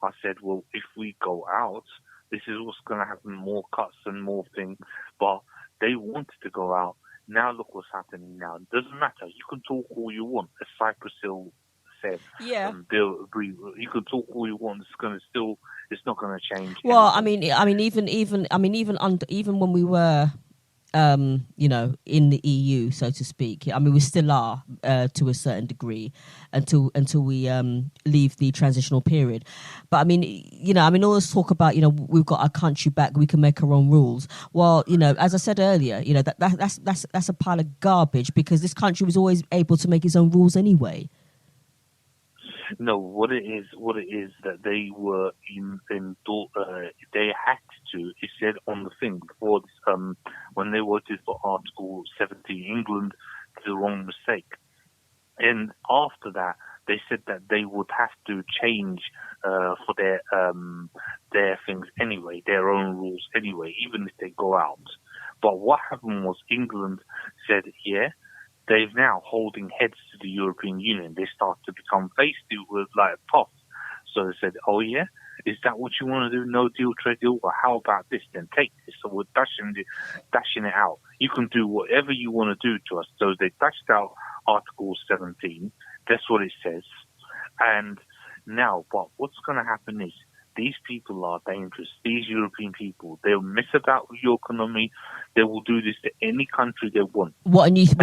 I said, well, if we go out, this is what's going to happen, more cuts and more things. But they wanted to go out. Now look what's happening now. It doesn't matter. You can talk all you want, as Cyprus Hill said. Yeah. You can talk all you want. It's not going to change. Well, anything. even when we were, in the EU, so to speak. I mean, we still are to a certain degree until we leave the transitional period. But I mean, all this talk about, we've got our country back, we can make our own rules. Well, as I said earlier, that's a pile of garbage because this country was always able to make its own rules anyway. No, what it is that they were they had to. It said on the thing before this, when they voted for Article 17, England did the wrong mistake, and after that they said that they would have to change for their things anyway, their own rules anyway, even if they go out. But what happened was England said, they're now holding heads to the European Union. They start to become feisty with like puff. So they said, oh yeah, is that what you want to do? No deal, trade deal? Well, how about this then? Take this. So we're dashing it out. You can do whatever you want to do to us. So they dashed out Article 17. That's what it says. And now, but what's going to happen is these people are dangerous. These European people, they'll mess about with your economy. They will do this to any country they want. What and you think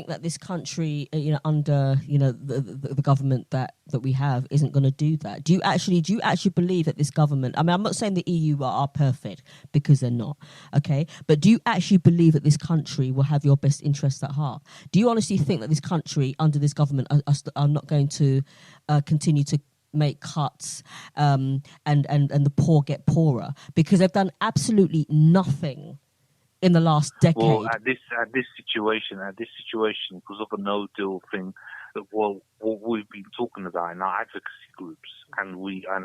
that this country, under the government that we have, isn't going to do that? Do you actually believe that this government? I mean, I'm not saying the EU are perfect because they're not. Okay, but do you actually believe that this country will have your best interests at heart? Do you honestly think that this country under this government are not going to continue to make cuts and the poor get poorer because they've done absolutely nothing in the last decade. Well, at this situation, because of the no deal thing, well, what we've been talking about in our advocacy groups, and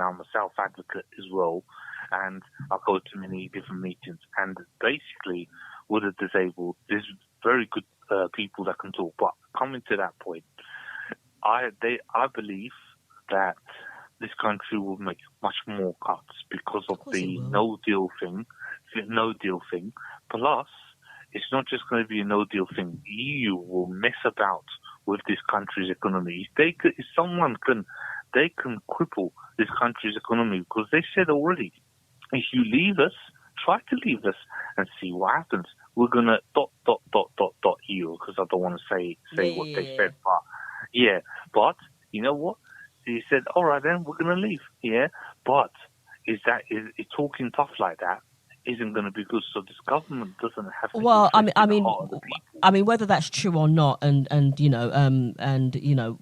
I'm a self advocate as well, and I go to many different meetings, and basically with the disabled, there's very good people that can talk. But coming to that point, I believe that this country will make much more cuts because of the no deal thing. Plus, it's not just going to be a no deal thing. The EU will mess about with this country's economy. They can cripple this country's economy, because they said already, if you leave us, try to leave us and see what happens. We're gonna ... you, because I don't want to say what they said, but yeah. But you know what? He said, all right, then we're gonna leave. Yeah, but is talking tough like that isn't going to be good. So this government doesn't have to. Well, I mean, whether that's true or not, and you know,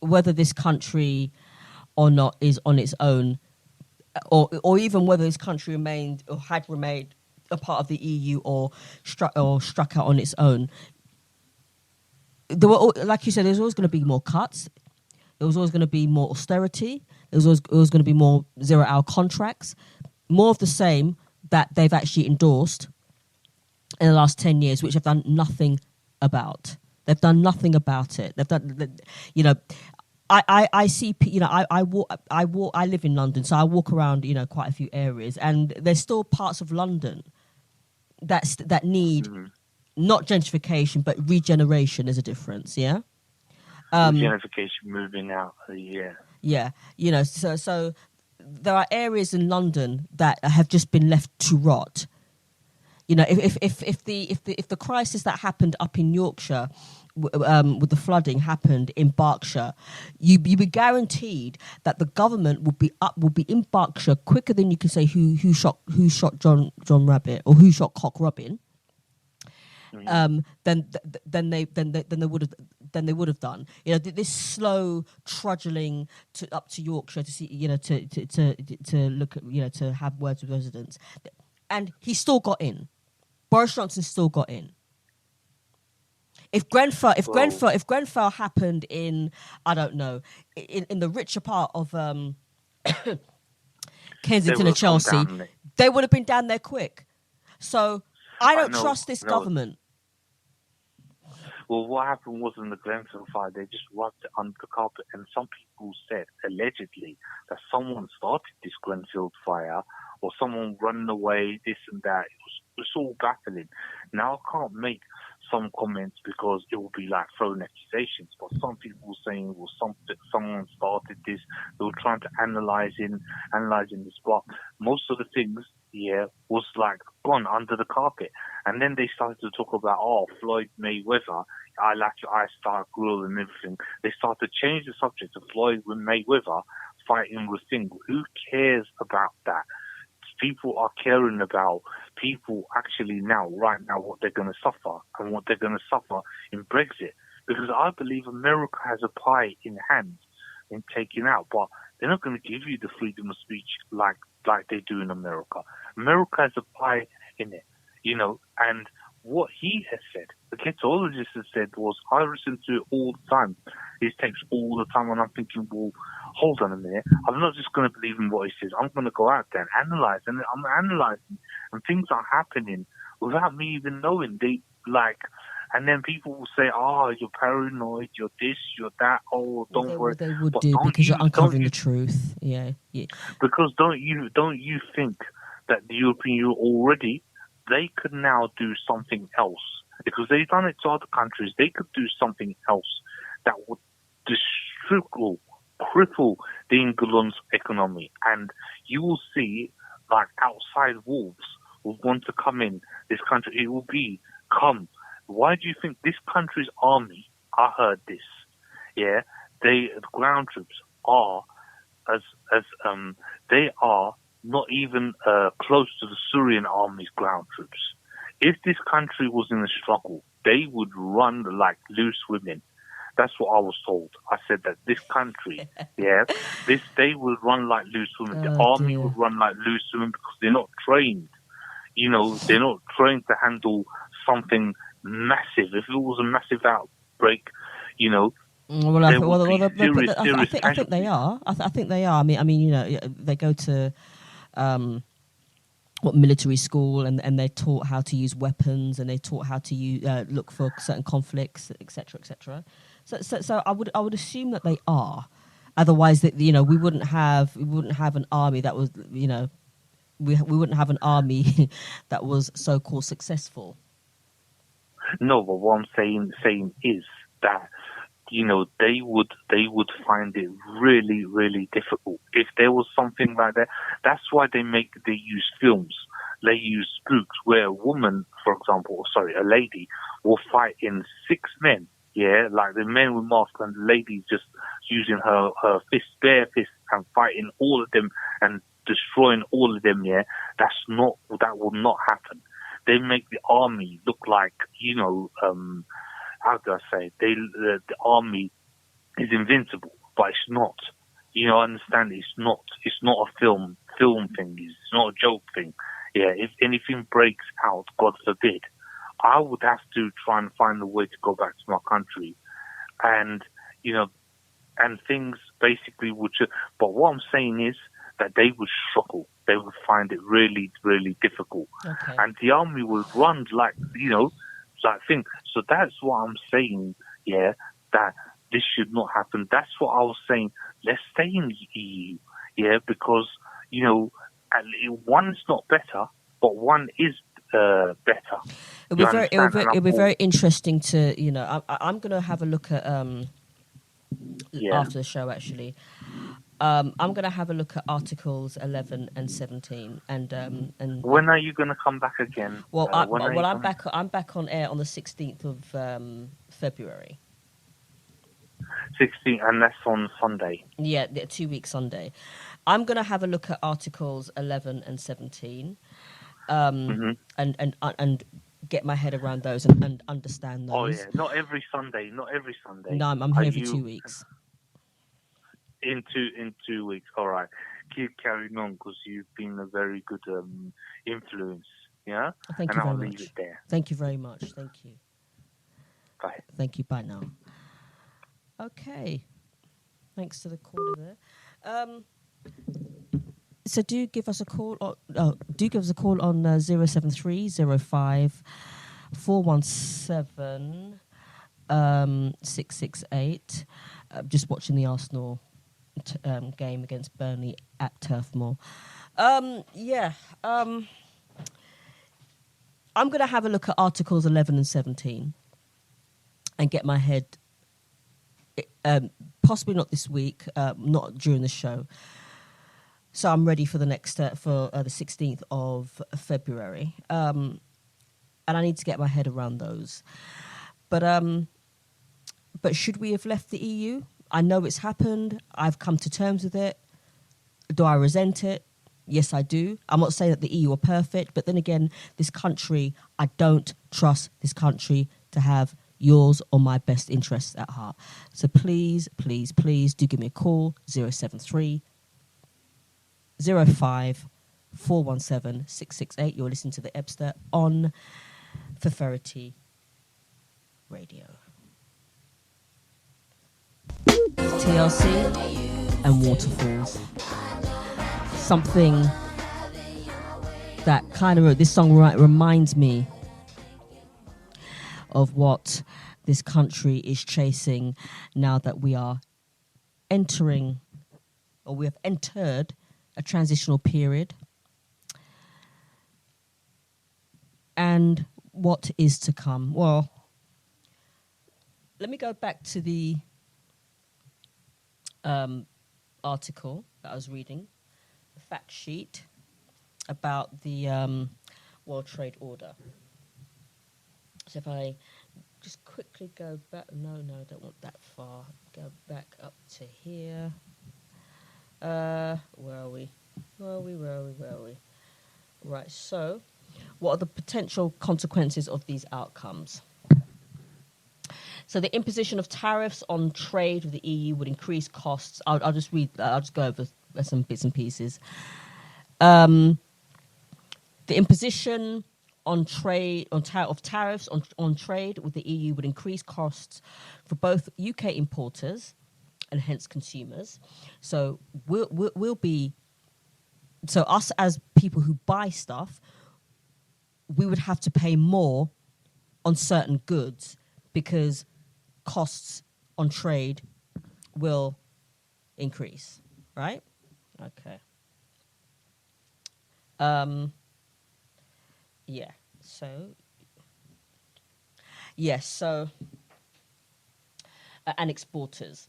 whether this country or not is on its own, or even whether this country remained or had remained a part of the EU or struck out on its own. There were, like you said, there's always going to be more cuts. There was always going to be more austerity. There was always going to be more zero-hour contracts. More of the same that they've actually endorsed in the last 10 years, which have done nothing about. They've done nothing about it. They've done, you know, I see, you know, I live in London, so I walk around, you know, quite a few areas, and there's still parts of London that need not gentrification, but regeneration. Is a difference, yeah? Regentrification, moving out, yeah. Yeah, you know, so there are areas in London that have just been left to rot. You know, if the crisis that happened up in Yorkshire with the flooding happened in Berkshire, you'd be guaranteed that the government would be in Berkshire quicker than you can say who shot John Rabbit or who shot Cock Robin. Than they would have done. You know, this slow trudging up to Yorkshire to see, you know, to look at, you know, to have words with residents, and he still got in. Boris Johnson still got in. If Grenfell happened in, I don't know, in the richer part of Kensington and Chelsea, they would have been down there quick. So I don't trust this government. Well, what happened was in the Grenfell fire, they just rubbed it under the carpet, and some people said, allegedly, that someone started this Grenfell fire, or someone running away, this and that. It's all baffling. Now, I can't make some comments because it will be like throwing accusations, but some people were saying, well, someone started this. They were trying to analyzing this, but most of the things, was like gone under the carpet. And then they started to talk about, Floyd Mayweather, I like your eye-star grill and everything. They started to change the subject to Floyd Mayweather fighting with things. Who cares about that? People are caring about people actually right now, what they're going to suffer and what they're going to suffer in Brexit. Because I believe America has a pie in hand in taking out, but they're not going to give you the freedom of speech like they do in America. America has a pie in it, you know, and what he has said, the ketologist has said was, I listen to it all the time. He takes all the time, and I'm thinking, well, hold on a minute. I'm not just going to believe in what he says. I'm going to go out there and analyze, and I'm analyzing, and things are happening without me even knowing. And then people will say, you're paranoid, you're this, you're that, don't worry. They would do, because you're uncovering the truth. Yeah. Because don't you think that the European Union already, they could now do something else? Because they've done it to other countries. They could do something else that would cripple the England's economy. And you will see, like, outside wolves will want to come in this country. It will come. Why do you think this country's army, I heard this, the ground troops are they are not even close to the Syrian army's ground troops. If this country was in a struggle, they would run like loose women. That's what I was told. I said that this country, they would run like loose women. The army would run like loose women because they're not trained. They're not trained to handle something massive. If it was a massive outbreak, Well, there would be serious I think they casualties. are. I think they are. I mean, they go to military school, and they're taught how to use weapons, and they're taught how to look for certain conflicts, etc., etc. So I would assume that they are. Otherwise, that we wouldn't have an army that was we wouldn't have an army that was so-called successful. No, but what I'm saying is that they would find it really, really difficult if there was something like that. That's why they use films. They use spooks where a woman, for example, a lady will fight in 6 men. Yeah, like the men with masks and the lady just using her bare fist and fighting all of them and destroying all of them. Yeah, that will not happen. They make the army look like how do I say? The army is invincible, but it's not. I understand it's not a film thing. It's not a joke thing. Yeah, if anything breaks out, God forbid, I would have to try and find a way to go back to my country, and and things basically would. But what I'm saying is that they would struggle. They would find it really, really difficult, and the army would run like thing. So that's what I'm saying. Yeah, that this should not happen. That's what I was saying. Let's stay in the EU. Yeah, because one's not better, but one is better. It'll be very interesting to I'm going to have a look at after the show actually. I'm going to have a look at Articles 11 and 17, and when are you going to come back again? Well, I'm back on air on the 16th of February. 16, and that's on Sunday. Yeah, 2 week Sunday. I'm going to have a look at Articles 11 and 17, and get my head around those and understand those. Oh yeah, not every Sunday. No, I'm here for 2 weeks. In 2 weeks, all right. Keep carrying on because you've been a very good influence. Yeah, Thank you very I'll much. leave it there. Thank you very much. Thank you. Bye. Thank you. Bye now. Okay. Thanks to the caller there. So do give us a call. Do give us a call on 073 05 417 668. Just watching the Arsenal game against Burnley at Turf Moor. I'm going to have a look at Articles 11 and 17 and get my head, possibly not this week, not during the show. So I'm ready for the next, for the 16th of February. And I need to get my head around those. But should we have left the EU? I know it's happened. I've come to terms with it. Do I resent it? Yes, I do. I'm not saying that the EU are perfect, but then again, this country, I don't trust this country to have yours or my best interests at heart. So please, please, please do give me a call, 073 05 417 668. You're listening to the Ebster on Feferity Radio. TLC and Waterfalls. Something that kind of this song reminds me of what this country is chasing now that we are entering, or we have entered, a transitional period. And what is to come? Well, let me go back to the article that I was reading, the fact sheet about the World Trade Order. So if I just quickly go back, no, I don't want that far. Go back up to here. Where are we? Right, so what are the potential consequences of these outcomes? So the imposition of tariffs on trade with the EU would increase costs. I'll just read. I'll just go over some bits and pieces. The imposition on trade of tariffs on trade with the EU would increase costs for both UK importers and hence consumers. So we'll be, so us as people who buy stuff, we would have to pay more on certain goods because costs on trade will increase, right? Okay. Yeah. So. Yes. So. And exporters.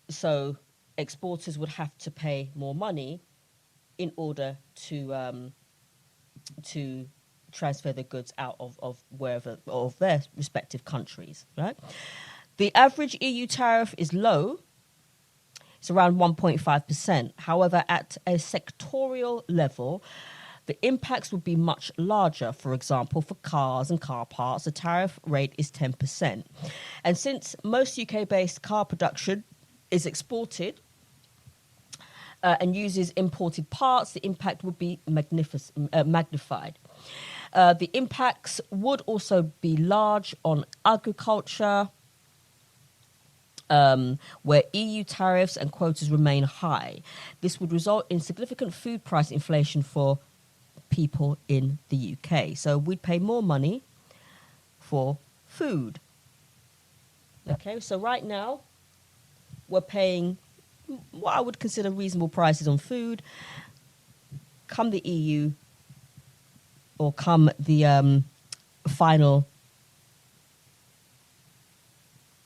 So exporters would have to pay more money in order to transfer the goods out of wherever, of their respective countries, right? The average EU tariff is low. It's around 1.5%. However, at a sectorial level, the impacts would be much larger. For example, for cars and car parts, the tariff rate is 10%. And since most UK-based car production is exported and uses imported parts, the impact would be magnified. The impacts would also be large on agriculture, where EU tariffs and quotas remain high. This would result in significant food price inflation for people in the UK. So we'd pay more money for food. Okay, so right now we're paying what I would consider reasonable prices on food. Come the EU, or come the final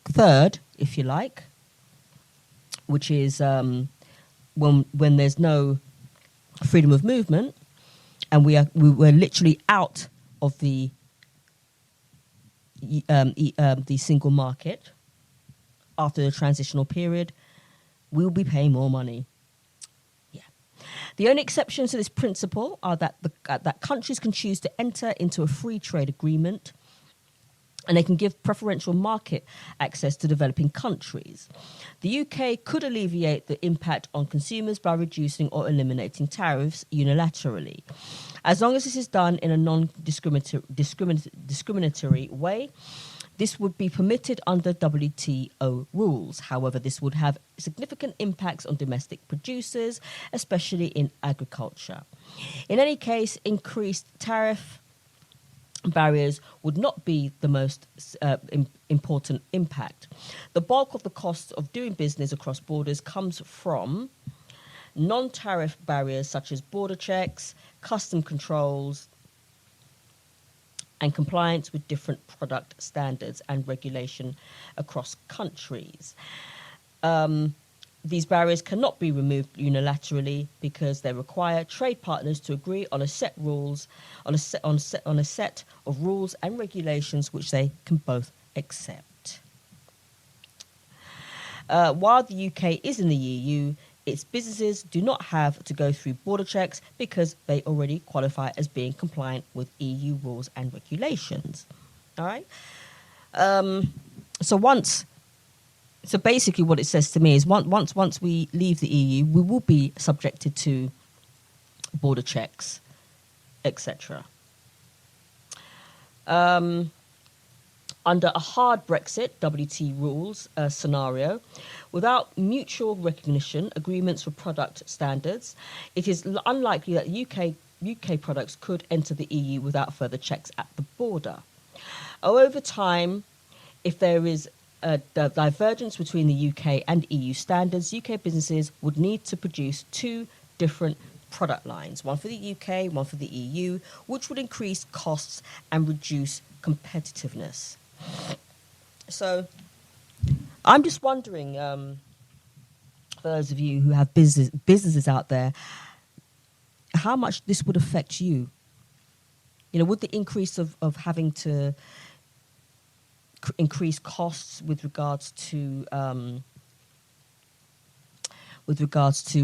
third, if you like, which is when there's no freedom of movement, and we're literally out of the single market after the transitional period, we'll be paying more money. Yeah. The only exceptions to this principle are that that countries can choose to enter into a free trade agreement, and they can give preferential market access to developing countries. The UK could alleviate the impact on consumers by reducing or eliminating tariffs unilaterally. As long as this is done in a non-discriminatory way, this would be permitted under WTO rules. However, this would have significant impacts on domestic producers, especially in agriculture. In any case, increased tariff barriers would not be the most important impact. The bulk of the cost of doing business across borders comes from non-tariff barriers such as border checks, custom controls, and compliance with different product standards and regulation across countries. These barriers cannot be removed unilaterally because they require trade partners to agree on a set of rules and regulations which they can both accept. While the UK is in the EU, its businesses do not have to go through border checks because they already qualify as being compliant with EU rules and regulations. All right. So basically, what it says to me is once we leave the EU, we will be subjected to border checks, etc. Under a hard Brexit, WT rules scenario, without mutual recognition, agreements for product standards, it is unlikely that UK products could enter the EU without further checks at the border. Over time, if there is a divergence between the UK and EU standards, UK businesses would need to produce two different product lines, one for the UK, one for the EU, which would increase costs and reduce competitiveness. So I'm just wondering, for those of you who have businesses out there, how much this would affect you. You know, would the increase of having to increase costs with regards to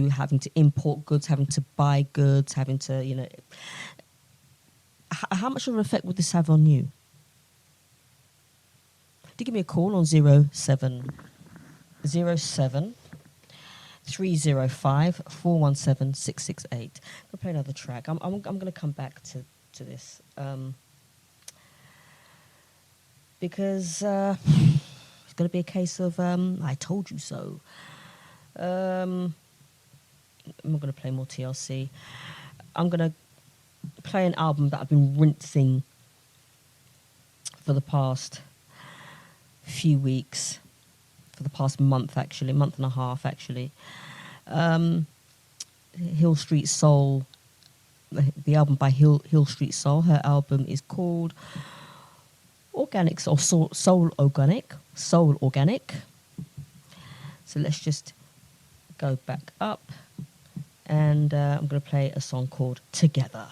having to import goods, having to buy goods, having to, you know, how much of an effect would this have on you? Do give me a call on 0707 305-417-668. I'll play another track. I'm going to come back to this because it's going to be a case of I told you so. I'm not going to play more TLC. I'm going to play an album that I've been rinsing for the past few weeks, for the past month and a half actually. Hill Street Soul, the album by Hill Street Soul. Her album is called Organics or Soul Organic. So let's just go back up, and I'm going to play a song called Together.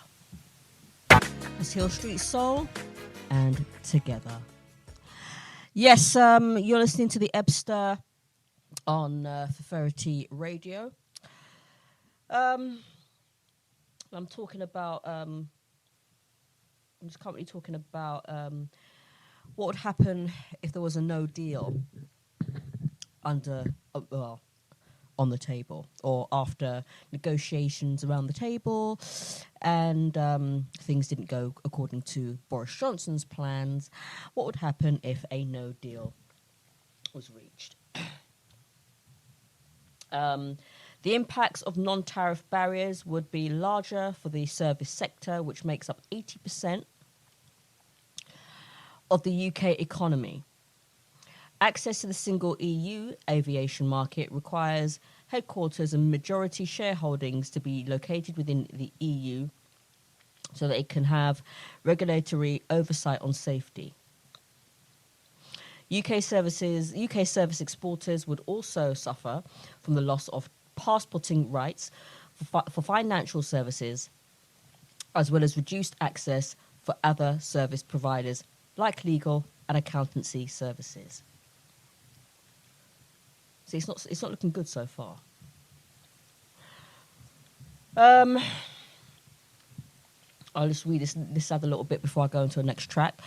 It's Hill Street Soul and Together. Yes, you're listening to the Ebster on Feferity Radio. I'm talking about. I'm just currently talking about what would happen if there was a no deal on the table, or after negotiations around the table, and things didn't go according to Boris Johnson's plans. What would happen if a no deal was reached? The impacts of non-tariff barriers would be larger for the service sector, which makes up 80% of the UK economy. Access to the single EU aviation market requires headquarters and majority shareholdings to be located within the EU so that it can have regulatory oversight on safety. UK service exporters would also suffer from the loss of passporting rights for financial services, as well as reduced access for other service providers like legal and accountancy services. See, it's not looking good so far. I'll just read this other little bit before I go into the next track.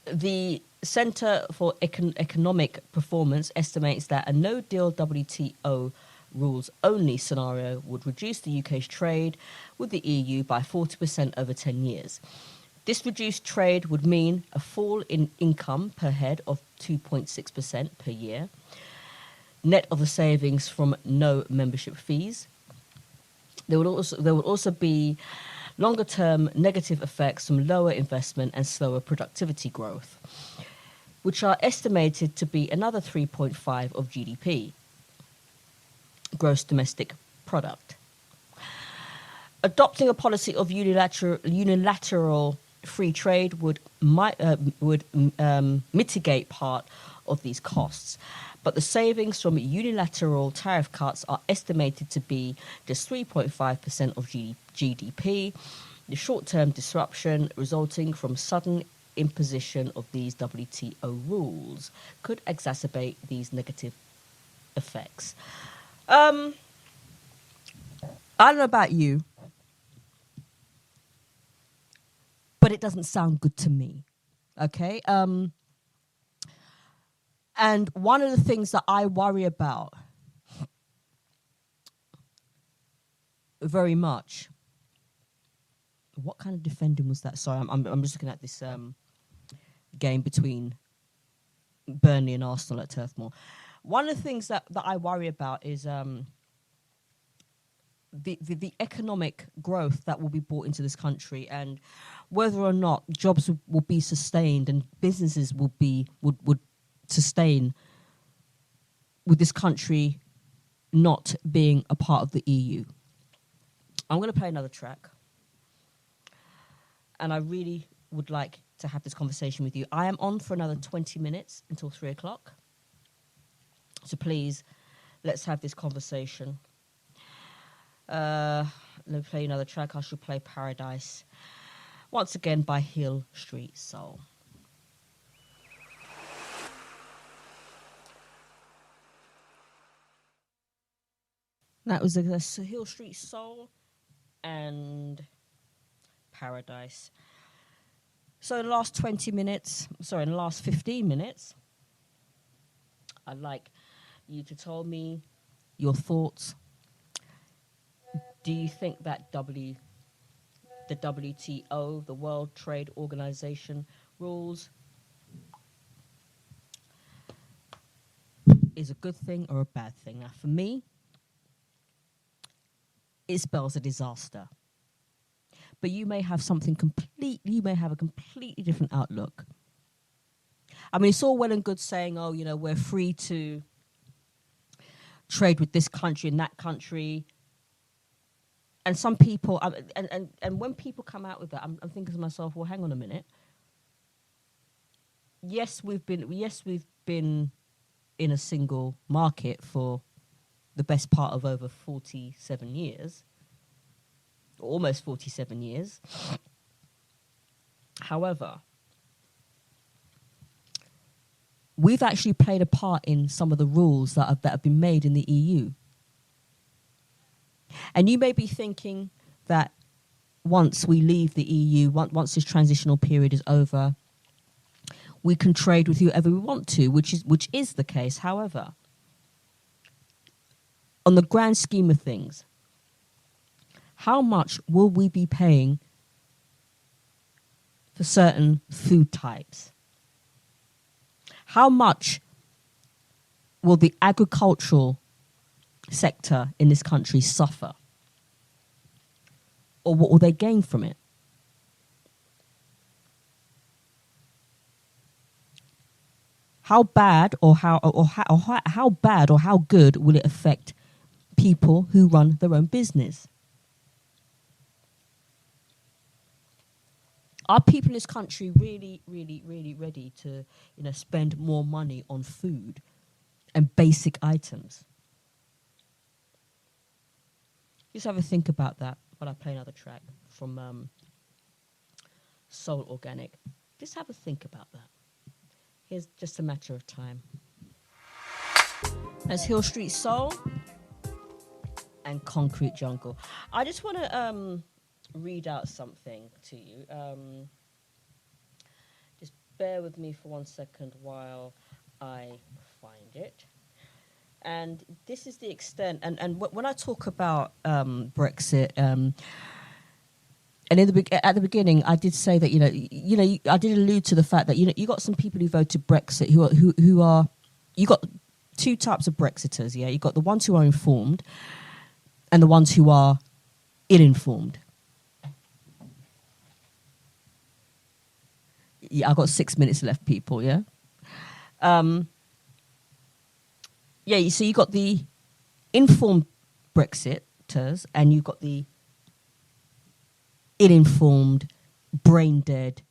The Centre for Economic Performance estimates that a no-deal WTO rules-only scenario would reduce the UK's trade with the EU by 40% over 10 years. This reduced trade would mean a fall in income per head of 2.6% per year, net of the savings from no membership fees. There would also be longer-term negative effects from lower investment and slower productivity growth, which are estimated to be another 3.5% of GDP, gross domestic product. Adopting a policy of unilateral free trade would mitigate part of these costs, but the savings from unilateral tariff cuts are estimated to be just 3.5% of GDP. The short-term disruption resulting from sudden imposition of these WTO rules could exacerbate these negative effects. I don't know about you, but it doesn't sound good to me. Okay? And one of the things that I worry about very much. What kind of defending was that? Sorry, I'm just looking at this game between Burnley and Arsenal at Turf Moor. One of the things that I worry about is the economic growth that will be brought into this country, and whether or not jobs will be sustained and businesses would sustain with this country not being a part of the EU. I'm going to play another track, and I really would like to have this conversation with you. I am on for another 20 minutes until 3 o'clock. So please, let's have this conversation. Let me play another track. I should play Paradise, once again by Hill Street Soul. That was the Hill Street Soul and Paradise. So in the last 15 minutes, I'd like you to tell me your thoughts. Do you think that the WTO, the World Trade Organization rules, is a good thing or a bad thing? Now, for me, it spells a disaster. But you may have you may have a completely different outlook. I mean, it's all well and good saying, oh, you know, we're free to trade with this country and that country. And some people, and when people come out with that, I'm thinking to myself, well, hang on a minute. Yes, we've been in a single market for the best part of over 47 years, almost 47 years. However, we've actually played a part in some of the rules that have been made in the EU. And you may be thinking that once we leave the EU, once this transitional period is over, we can trade with whoever we want to, which is the case. However, on the grand scheme of things, how much will we be paying for certain food types? How much will the agricultural sector in this country suffer? Or what will they gain from it? How bad or how bad or how good will it affect people who run their own business? Are people in this country really, really, really ready to, you know, spend more money on food and basic items? Just have a think about that while I play another track from Soul Organic. Just have a think about that. Here's Just a Matter of Time. That's Hill Street Soul and Concrete Jungle. I just want to read out something to you. Just bear with me for 1 second while I find it. And this is the extent, and when I talk about Brexit, and at the beginning, I did say that I did allude to the fact that you got some people who voted Brexit who are you got two types of Brexiters. Yeah, you got the ones who are informed, and the ones who are ill-informed. Yeah, I got 6 minutes left, people. Yeah. Yeah, so you got the informed Brexiters and you've got the ill-informed, brain-dead,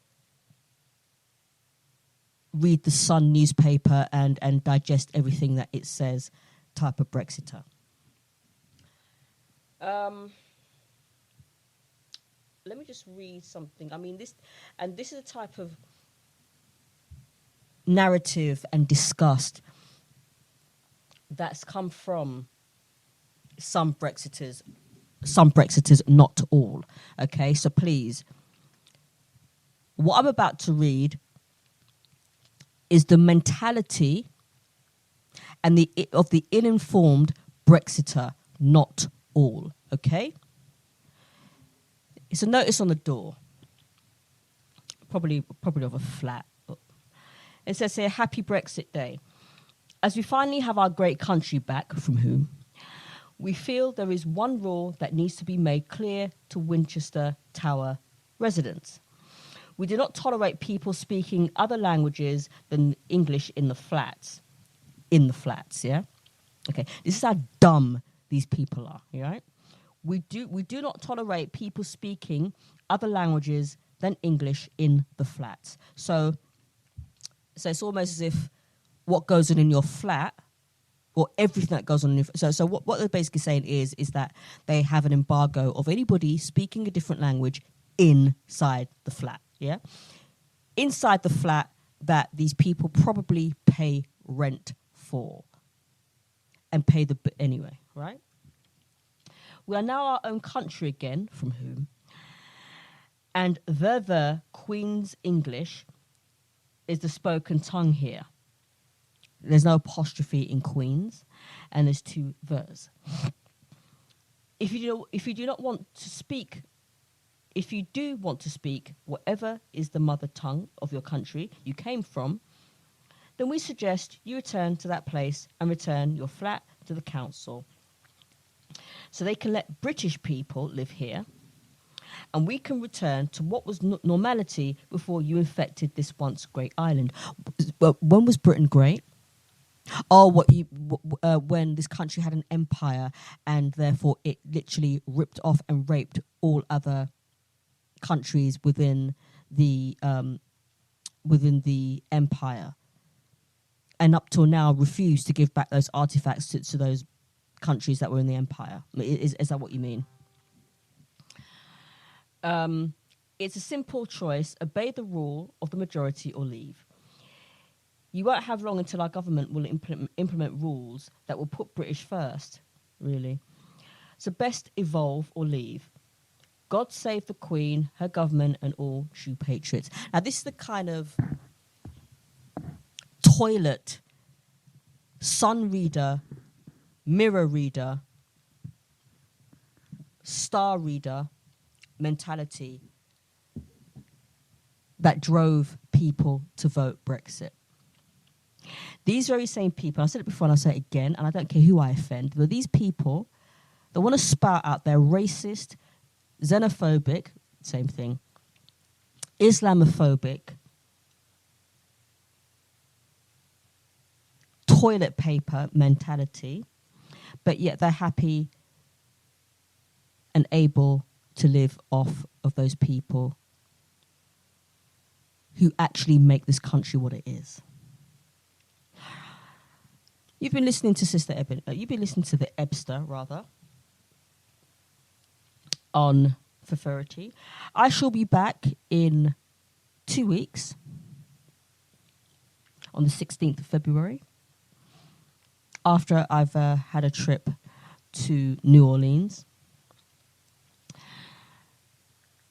read the Sun newspaper and digest everything that it says type of Brexiter. Let me just read something. I mean, this is a type of narrative and disgust that's come from some Brexiters, not all. Okay, so please, what I'm about to read is the mentality and of the ill-informed Brexiter, not all. Okay, it's a notice on the door, probably of a flat. It says here, "Happy Brexit Day. As we finally have our great country back from whom, we feel there is one rule that needs to be made clear to Winchester Tower residents. We do not tolerate people speaking other languages than English in the flats. In the flats, yeah? Okay, this is how dumb these people are, right? We do not tolerate people speaking other languages than English in the flats. So it's almost as if what goes on in your flat, or everything that goes on in your flat. So what they're basically saying is that they have an embargo of anybody speaking a different language inside the flat, yeah? Inside the flat that these people probably pay rent for and pay anyway, right? We are now our own country again, from whom, and the Queen's English is the spoken tongue here. There's no apostrophe in Queens, and there's 2 vers. If you do not want to speak, if you do want to speak whatever is the mother tongue of your country you came from, then we suggest you return to that place and return your flat to the council, so they can let British people live here, and we can return to what was normality before you infected this once great island. Well, when was Britain great? Oh, when this country had an empire, and therefore it literally ripped off and raped all other countries within the empire, and up till now refused to give back those artifacts to those countries that were in the empire. Is that what you mean? It's a simple choice: obey the rule of the majority or leave. You won't have long until our government will implement rules that will put British first, really. So best evolve or leave. God save the Queen, her government, and all true patriots. Now, this is the kind of toilet, sun reader, mirror reader, star reader mentality that drove people to vote Brexit. These very same people, I said it before and I'll say it again, and I don't care who I offend, but these people that want to spout out their racist, xenophobic, same thing, Islamophobic, toilet paper mentality, but yet they're happy and able to live off of those people who actually make this country what it is. You've been listening to you've been listening to the Ebster, rather, on Feferity. I shall be back in 2 weeks, on the 16th of February, after I've had a trip to New Orleans.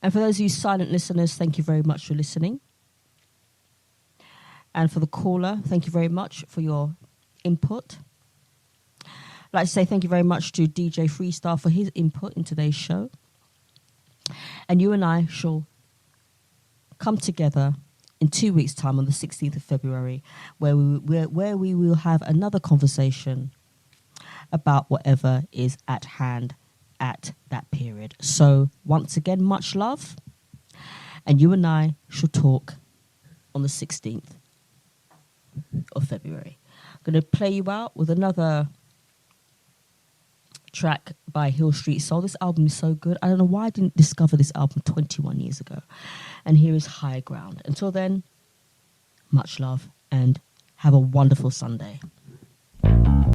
And for those of you silent listeners, thank you very much for listening. And for the caller, thank you very much for your input. I'd like to say thank you very much to DJ Freestar for his input in today's show. And you and I shall come together in 2 weeks' time on the 16th of February, where we will have another conversation about whatever is at hand at that period. So once again, much love, and you and I shall talk on the 16th of February. I'm going to play you out with another track by Hill Street Soul. This album is so good. I don't know why I didn't discover this album 21 years ago. And here is High Ground. Until then, much love and have a wonderful Sunday.